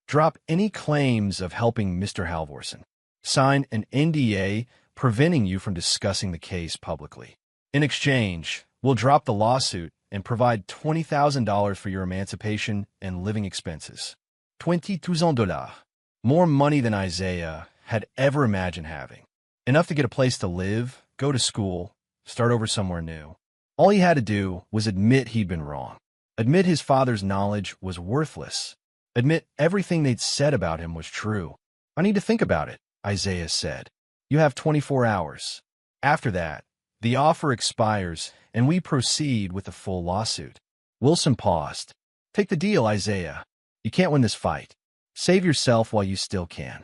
Drop any claims of helping Mr. Halvorson. Sign an NDA preventing you from discussing the case publicly. In exchange, we'll drop the lawsuit and provide $20,000 for your emancipation and living expenses. $22,000. More money than Isaiah had ever imagined having. Enough to get a place to live, go to school, start over somewhere new. All he had to do was admit he'd been wrong. Admit his father's knowledge was worthless. Admit everything they'd said about him was true. I need to think about it, Isaiah said. You have 24 hours. After that, the offer expires and we proceed with the full lawsuit. Wilson paused. Take the deal, Isaiah. You can't win this fight. Save yourself while you still can.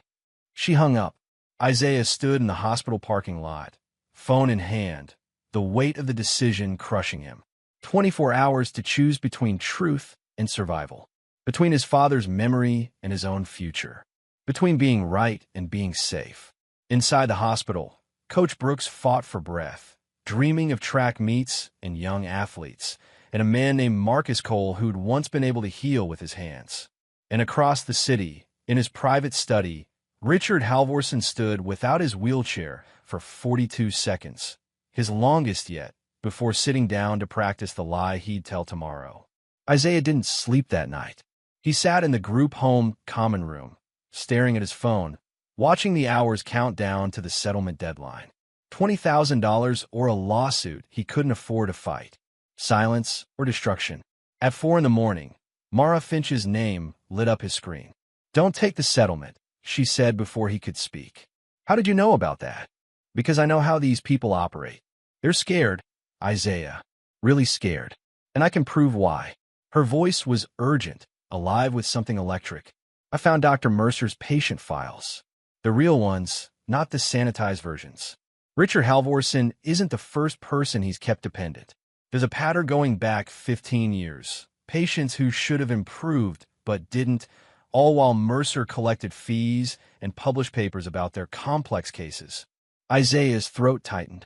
She hung up. Isaiah stood in the hospital parking lot, phone in hand, the weight of the decision crushing him. 24 hours to choose between truth and survival, between his father's memory and his own future, between being right and being safe. Inside the hospital, Coach Brooks fought for breath, dreaming of track meets and young athletes, and a man named Marcus Cole who'd once been able to heal with his hands. And across the city, in his private study, Richard Halvorson stood without his wheelchair for 42 seconds, his longest yet, before sitting down to practice the lie he'd tell tomorrow. Isaiah didn't sleep that night. He sat in the group home common room, staring at his phone, watching the hours count down to the settlement deadline. $20,000 or a lawsuit he couldn't afford to fight. Silence or destruction. At 4 a.m, Mara Finch's name lit up his screen. Don't take the settlement, she said before he could speak. How did you know about that? Because I know how these people operate. They're scared, Isaiah. Really scared. And I can prove why. Her voice was urgent, alive with something electric. I found Dr. Mercer's patient files. The real ones, not the sanitized versions. Richard Halvorson isn't the first person he's kept dependent. There's a pattern going back 15 years. Patients who should have improved but didn't, all while Mercer collected fees and published papers about their complex cases. Isaiah's throat tightened.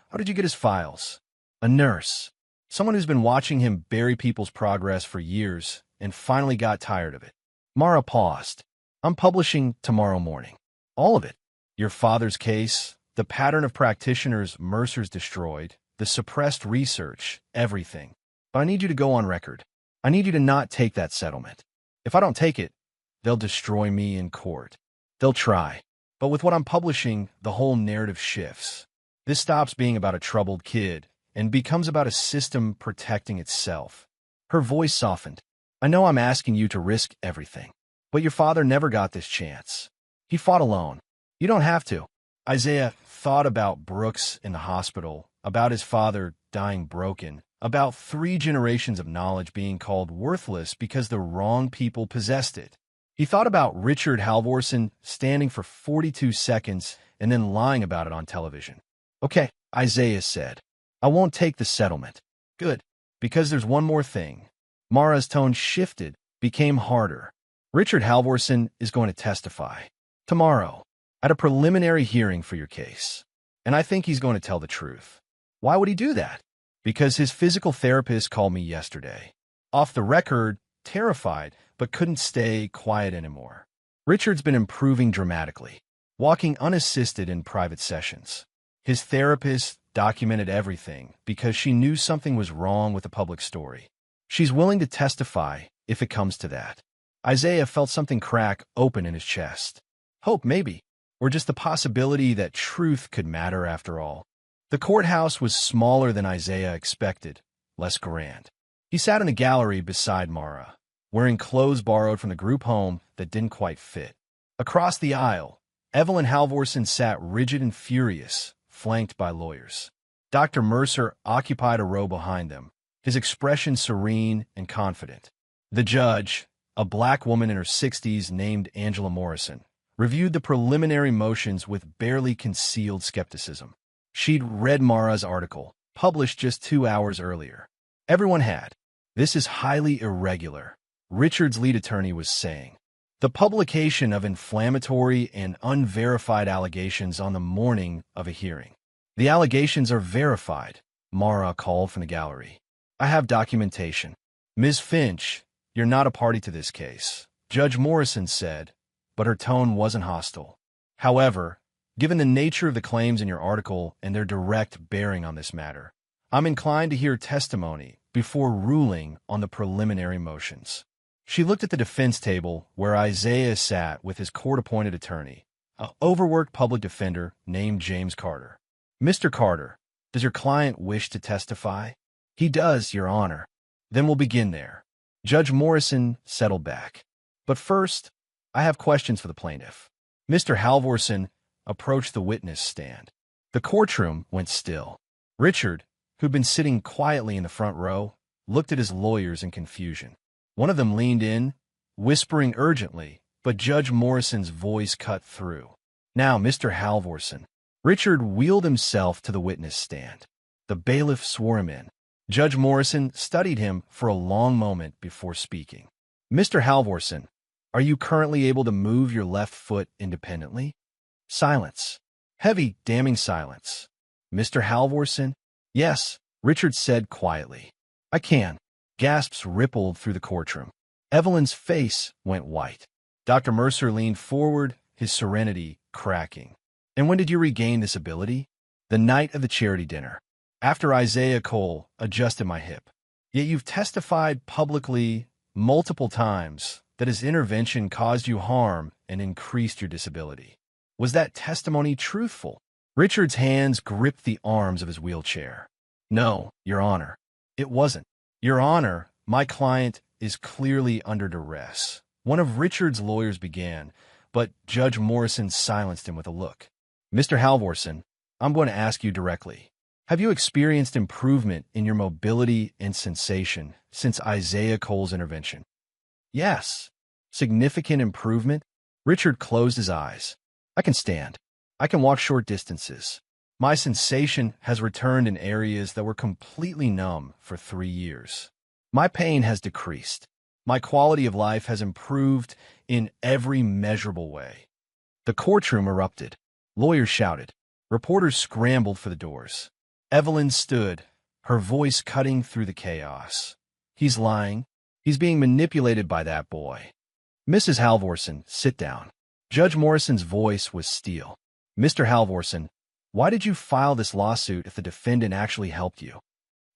How did you get his files? A nurse. Someone who's been watching him bury people's progress for years and finally got tired of it. Mara paused. I'm publishing tomorrow morning. All of it. Your father's case, the pattern of practitioners Mercer's destroyed, the suppressed research, everything. But I need you to go on record. I need you to not take that settlement. If I don't take it, they'll destroy me in court. They'll try. But with what I'm publishing, the whole narrative shifts. This stops being about a troubled kid and becomes about a system protecting itself. Her voice softened. I know I'm asking you to risk everything, but your father never got this chance. He fought alone. You don't have to. Isaiah thought about Brooks in the hospital, about his father dying broken, about 3 generations of knowledge being called worthless because the wrong people possessed it. He thought about Richard Halvorson standing for 42 seconds and then lying about it on television. Okay, Isaiah said. I won't take the settlement. Good, because there's one more thing. Mara's tone shifted, became harder. Richard Halvorson is going to testify tomorrow at a preliminary hearing for your case. And I think he's going to tell the truth. Why would he do that? Because his physical therapist called me yesterday. Off the record, terrified, but couldn't stay quiet anymore. Richard's been improving dramatically, walking unassisted in private sessions. His therapist documented everything because she knew something was wrong with the public story. She's willing to testify if it comes to that. Isaiah felt something crack open in his chest. Hope, maybe, or just the possibility that truth could matter after all. The courthouse was smaller than Isaiah expected, less grand. He sat in a gallery beside Mara, wearing clothes borrowed from the group home that didn't quite fit. Across the aisle, Evelyn Halvorson sat rigid and furious, flanked by lawyers. Dr. Mercer occupied a row behind them, his expression serene and confident. The judge, a black woman in her 60s named Angela Morrison, reviewed the preliminary motions with barely concealed skepticism. She'd read Mara's article, published just 2 hours earlier. Everyone had. This is highly irregular, Richard's lead attorney was saying. The publication of inflammatory and unverified allegations on the morning of a hearing. The allegations are verified, Mara called from the gallery. I have documentation. Ms. Finch, you're not a party to this case, Judge Morrison said, but her tone wasn't hostile. However, given the nature of the claims in your article and their direct bearing on this matter, I'm inclined to hear testimony before ruling on the preliminary motions. She looked at the defense table where Isaiah sat with his court-appointed attorney, an overworked public defender named James Carter. Mr. Carter, does your client wish to testify? He does, Your Honor. Then we'll begin there. Judge Morrison settled back. But first, I have questions for the plaintiff. Mr. Halvorson approached the witness stand. The courtroom went still. Richard, who'd been sitting quietly in the front row, looked at his lawyers in confusion. One of them leaned in, whispering urgently, but Judge Morrison's voice cut through. Now, Mr. Halvorson. Richard wheeled himself to the witness stand. The bailiff swore him in. Judge Morrison studied him for a long moment before speaking. Mr. Halvorson, are you currently able to move your left foot independently? Silence. Heavy, damning silence. Mr. Halvorson? Yes, Richard said quietly. I can. Gasps rippled through the courtroom. Evelyn's face went white. Dr. Mercer leaned forward, his serenity cracking. And when did you regain this ability? The night of the charity dinner. After Isaiah Cole adjusted my hip. Yet you've testified publicly multiple times that his intervention caused you harm and increased your disability. Was that testimony truthful? Richard's hands gripped the arms of his wheelchair. No, Your Honor, it wasn't. Your Honor, my client is clearly under duress. One of Richard's lawyers began, but Judge Morrison silenced him with a look. Mr. Halvorson, I'm going to ask you directly. Have you experienced improvement in your mobility and sensation since Isaiah Cole's intervention? Yes. Significant improvement? Richard closed his eyes. I can stand. I can walk short distances. My sensation has returned in areas that were completely numb for 3 years. My pain has decreased. My quality of life has improved in every measurable way. The courtroom erupted. Lawyers shouted. Reporters scrambled for the doors. Evelyn stood, her voice cutting through the chaos. He's lying. He's being manipulated by that boy. Mrs. Halvorson, sit down. Judge Morrison's voice was steel. Mr. Halvorson, why did you file this lawsuit if the defendant actually helped you?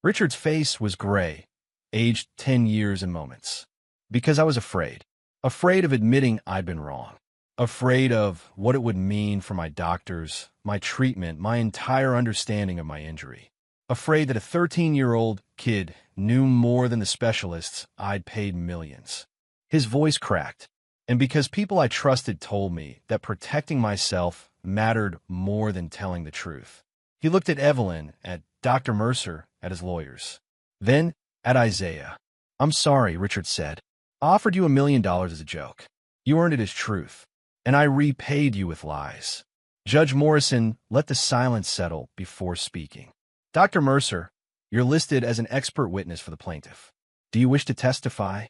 Richard's face was gray, aged 10 years and moments. Because I was afraid. Afraid of admitting I'd been wrong. Afraid of what it would mean for my doctors, my treatment, my entire understanding of my injury. Afraid that a 13-year-old kid knew more than the specialists I'd paid millions. His voice cracked, and because people I trusted told me that protecting myself mattered more than telling the truth. He looked at Evelyn, at Dr. Mercer, at his lawyers. Then, at Isaiah. I'm sorry, Richard said. I offered you $1 million as a joke. You earned it as truth, and I repaid you with lies. Judge Morrison let the silence settle before speaking. Dr. Mercer, you're listed as an expert witness for the plaintiff. Do you wish to testify?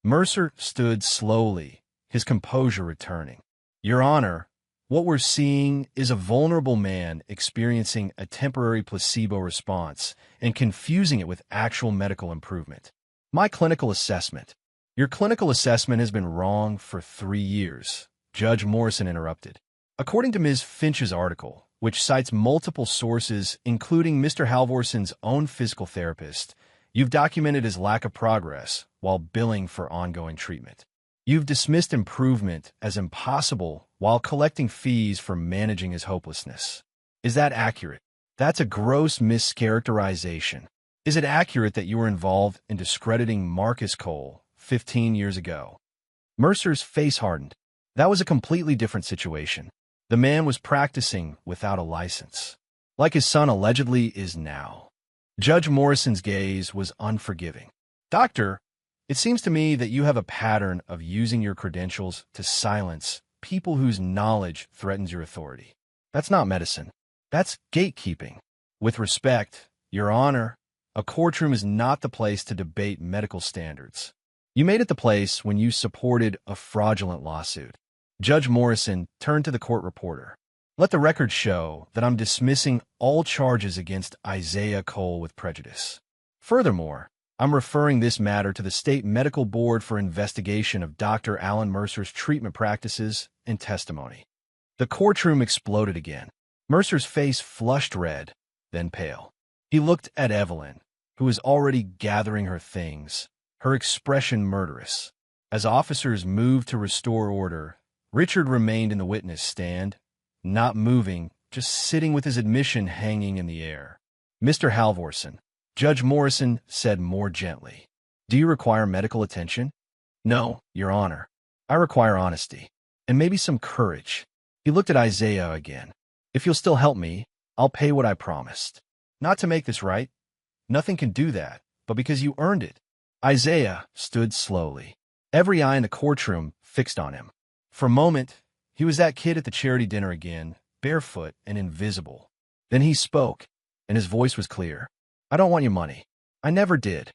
Mercer stood slowly, his composure returning. Your Honor, what we're seeing is a vulnerable man experiencing a temporary placebo response and confusing it with actual medical improvement. My clinical assessment. Your clinical assessment has been wrong for 3 years, Judge Morrison interrupted. According to Ms. Finch's article, which cites multiple sources, including Mr. Halvorson's own physical therapist, you've documented his lack of progress while billing for ongoing treatment. You've dismissed improvement as impossible while collecting fees for managing his hopelessness. Is that accurate? That's a gross mischaracterization. Is it accurate that you were involved in discrediting Marcus Cole 15 years ago? Mercer's face hardened. That was a completely different situation. The man was practicing without a license, like his son allegedly is now. Judge Morrison's gaze was unforgiving. Doctor, it seems to me that you have a pattern of using your credentials to silence people whose knowledge threatens your authority. That's not medicine. That's gatekeeping. With respect, Your Honor, a courtroom is not the place to debate medical standards. You made it the place when you supported a fraudulent lawsuit. Judge Morrison turned to the court reporter. Let the record show that I'm dismissing all charges against Isaiah Cole with prejudice. Furthermore, I'm referring this matter to the State Medical Board for investigation of Dr. Alan Mercer's treatment practices and testimony. The courtroom exploded again. Mercer's face flushed red, then pale. He looked at Evelyn, who was already gathering her things, her expression murderous. As officers moved to restore order, Richard remained in the witness stand, not moving, just sitting with his admission hanging in the air. Mr. Halvorson, Judge Morrison said more gently, do you require medical attention? No, Your Honor. I require honesty, and maybe some courage. He looked at Isaiah again. If you'll still help me, I'll pay what I promised. Not to make this right. Nothing can do that, but because you earned it. Isaiah stood slowly, every eye in the courtroom fixed on him. For a moment, he was that kid at the charity dinner again, barefoot and invisible. Then he spoke, and his voice was clear. I don't want your money. I never did.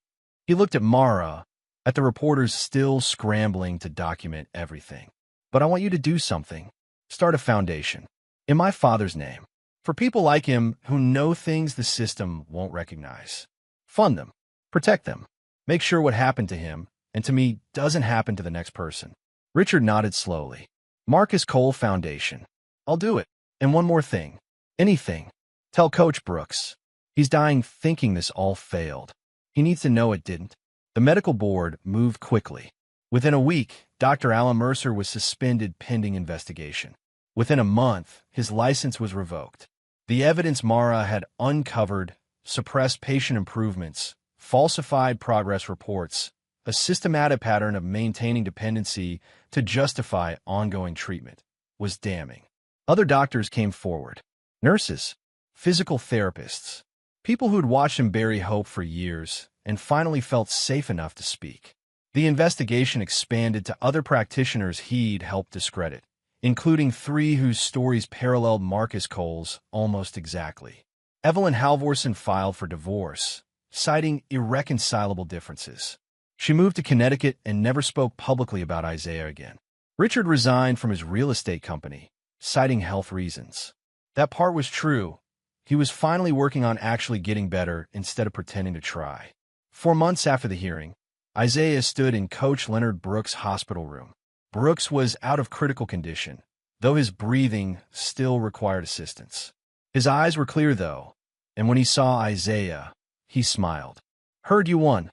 He looked at Mara, at the reporters still scrambling to document everything. But I want you to do something. Start a foundation. In my father's name. For people like him who know things the system won't recognize. Fund them. Protect them. Make sure what happened to him, and to me, doesn't happen to the next person. Richard nodded slowly. Marcus Cole Foundation. I'll do it. And one more thing. Anything. Tell Coach Brooks. He's dying thinking this all failed. He needs to know it didn't. The medical board moved quickly. Within a week, Dr. Alan Mercer was suspended pending investigation. Within a month, his license was revoked. The evidence Mara had uncovered, suppressed patient improvements, falsified progress reports, a systematic pattern of maintaining dependency to justify ongoing treatment, was damning. Other doctors came forward. Nurses, physical therapists, people who'd watched him bury hope for years and finally felt safe enough to speak. The investigation expanded to other practitioners he'd helped discredit, including 3 whose stories paralleled Marcus Cole's almost exactly. Evelyn Halvorson filed for divorce, citing irreconcilable differences. She moved to Connecticut and never spoke publicly about Isaiah again. Richard resigned from his real estate company, citing health reasons. That part was true. He was finally working on actually getting better instead of pretending to try. 4 months after the hearing, Isaiah stood in Coach Leonard Brooks' hospital room. Brooks was out of critical condition, though his breathing still required assistance. His eyes were clear, though, and when he saw Isaiah, he smiled. "Heard you won,"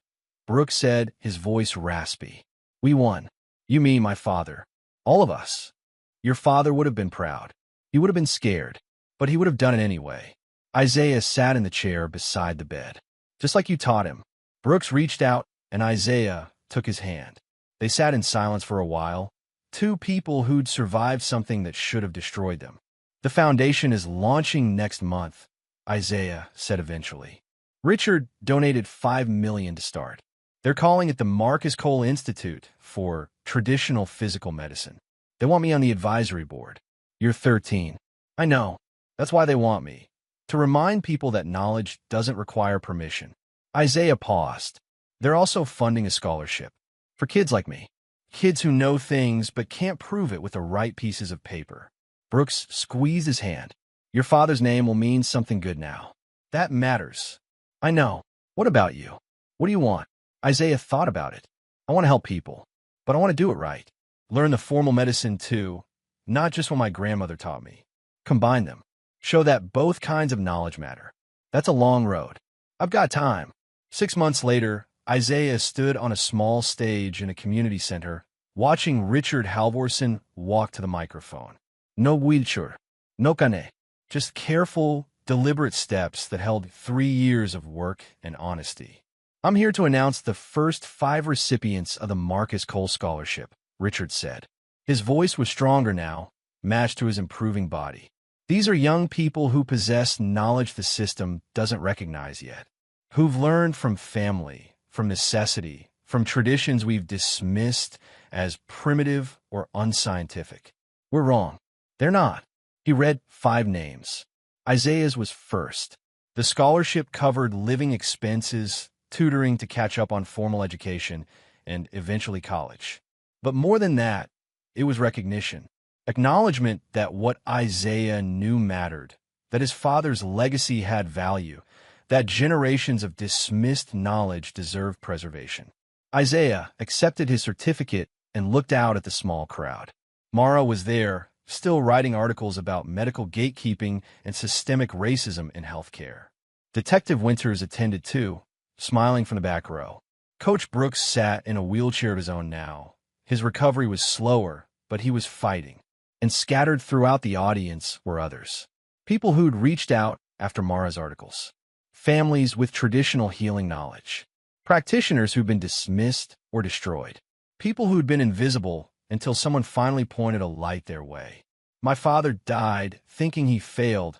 Brooks said, his voice raspy. "We won. You, me, my father. All of us. Your father would have been proud. He would have been scared, but he would have done it anyway." Isaiah sat in the chair beside the bed. "Just like you taught him." Brooks reached out, and Isaiah took his hand. They sat in silence for a while, 2 people who'd survived something that should have destroyed them. "The foundation is launching next month," Isaiah said eventually. Richard donated $5 million to start. They're calling it the Marcus Cole Institute for Traditional Physical Medicine. They want me on the advisory board. You're 13. I know. That's why they want me. To remind people that knowledge doesn't require permission. Isaiah paused. They're also funding a scholarship. For kids like me. Kids who know things but can't prove it with the right pieces of paper. Brooks squeezed his hand. Your father's name will mean something good now. That matters. I know. What about you? What do you want? Isaiah thought about it. I want to help people, but I want to do it right. Learn the formal medicine too, not just what my grandmother taught me. Combine them. Show that both kinds of knowledge matter. That's a long road. I've got time. 6 months later, Isaiah stood on a small stage in a community center, watching Richard Halvorson walk to the microphone. No wheelchair, no cane, just careful, deliberate steps that held 3 years of work and honesty. "I'm here to announce the first 5 recipients of the Marcus Cole Scholarship," Richard said. His voice was stronger now, matched to his improving body. "These are young people who possess knowledge the system doesn't recognize yet, who've learned from family, from necessity, from traditions we've dismissed as primitive or unscientific. We're wrong. They're not." He read 5 names. Isaiah's was first. The scholarship covered living expenses, tutoring to catch up on formal education, and eventually college. But more than that, it was recognition. Acknowledgement that what Isaiah knew mattered, that his father's legacy had value, that generations of dismissed knowledge deserved preservation. Isaiah accepted his certificate and looked out at the small crowd. Mara was there, still writing articles about medical gatekeeping and systemic racism in healthcare. Detective Winters attended too, smiling from the back row. Coach Brooks sat in a wheelchair of his own now. His recovery was slower, but he was fighting. And scattered throughout the audience were others. People who'd reached out after Mara's articles. Families with traditional healing knowledge. Practitioners who'd been dismissed or destroyed. People who'd been invisible until someone finally pointed a light their way. "My father died thinking he failed,"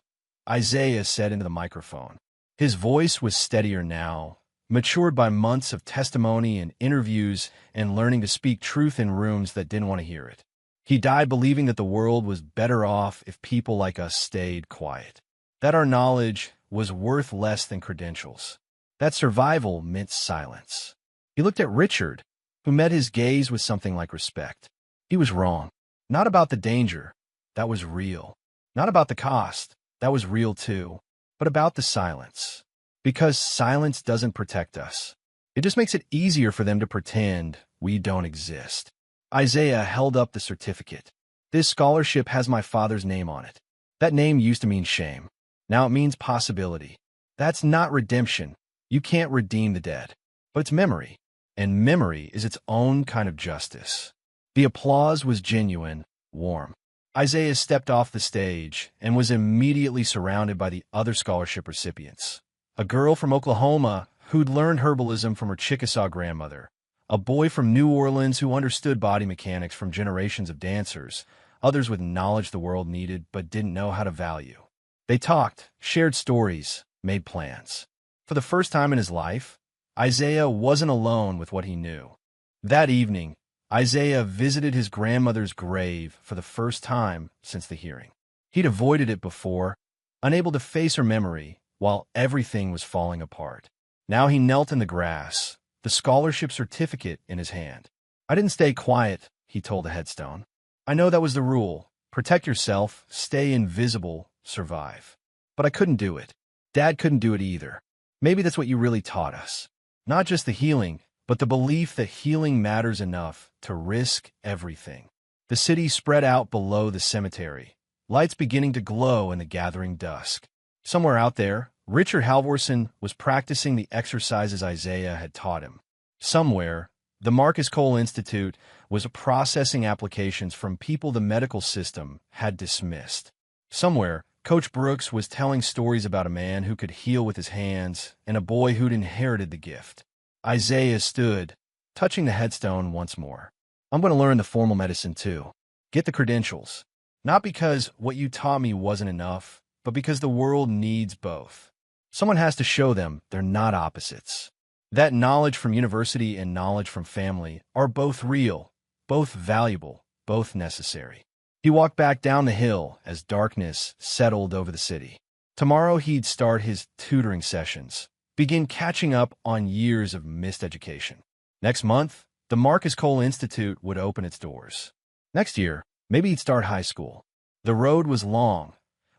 Isaiah said into the microphone. His voice was steadier now, matured by months of testimony and interviews and learning to speak truth in rooms that didn't want to hear it. He died believing that the world was better off if people like us stayed quiet, that our knowledge was worth less than credentials, that survival meant silence. He looked at Richard, who met his gaze with something like respect. He was wrong. Not about the danger. That was real. Not about the cost. That was real too. But about the silence. Because silence doesn't protect us. It just makes it easier for them to pretend we don't exist. Isaiah held up the certificate. "This scholarship has my father's name on it. That name used to mean shame. Now it means possibility. That's not redemption. You can't redeem the dead. But it's memory. And memory is its own kind of justice." The applause was genuine, warm. Isaiah stepped off the stage and was immediately surrounded by the other scholarship recipients. A girl from Oklahoma who'd learned herbalism from her Chickasaw grandmother. A boy from New Orleans who understood body mechanics from generations of dancers. Others with knowledge the world needed but didn't know how to value. They talked, shared stories, made plans. For the first time in his life, Isaiah wasn't alone with what he knew. That evening, Isaiah visited his grandmother's grave for the first time since the hearing. He'd avoided it before, unable to face her memory while everything was falling apart. Now he knelt in the grass, the scholarship certificate in his hand. "I didn't stay quiet," he told the headstone. "I know that was the rule. Protect yourself, stay invisible, survive. But I couldn't do it. Dad couldn't do it either. Maybe that's what you really taught us. Not just the healing, but the belief that healing matters enough to risk everything." The city spread out below the cemetery, lights beginning to glow in the gathering dusk. Somewhere out there, Richard Halvorson was practicing the exercises Isaiah had taught him. Somewhere, the Marcus Cole Institute was processing applications from people the medical system had dismissed. Somewhere, Coach Brooks was telling stories about a man who could heal with his hands and a boy who'd inherited the gift. Isaiah stood, touching the headstone once more. "I'm going to learn the formal medicine too. Get the credentials. Not because what you taught me wasn't enough, but because the world needs both. Someone has to show them they're not opposites. That knowledge from university and knowledge from family are both real, both valuable, both necessary." He walked back down the hill as darkness settled over the city. Tomorrow he'd start his tutoring sessions, begin catching up on years of missed education. Next month, the Marcus Cole Institute would open its doors. Next year, maybe he'd start high school. The road was long,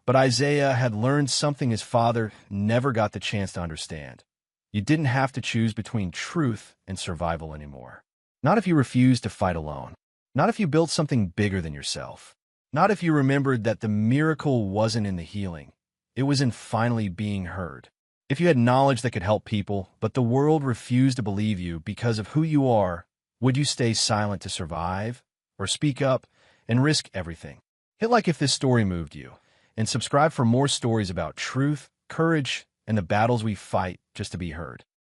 but Isaiah had learned something his father never got the chance to understand. You didn't have to choose between truth and survival anymore. Not if you refused to fight alone. Not if you built something bigger than yourself. Not if you remembered that the miracle wasn't in the healing. It was in finally being heard. If you had knowledge that could help people, but the world refused to believe you because of who you are, would you stay silent to survive? Or speak up and risk everything? Hit like if this story moved you, and subscribe for more stories about truth, courage, and the battles we fight just to be heard.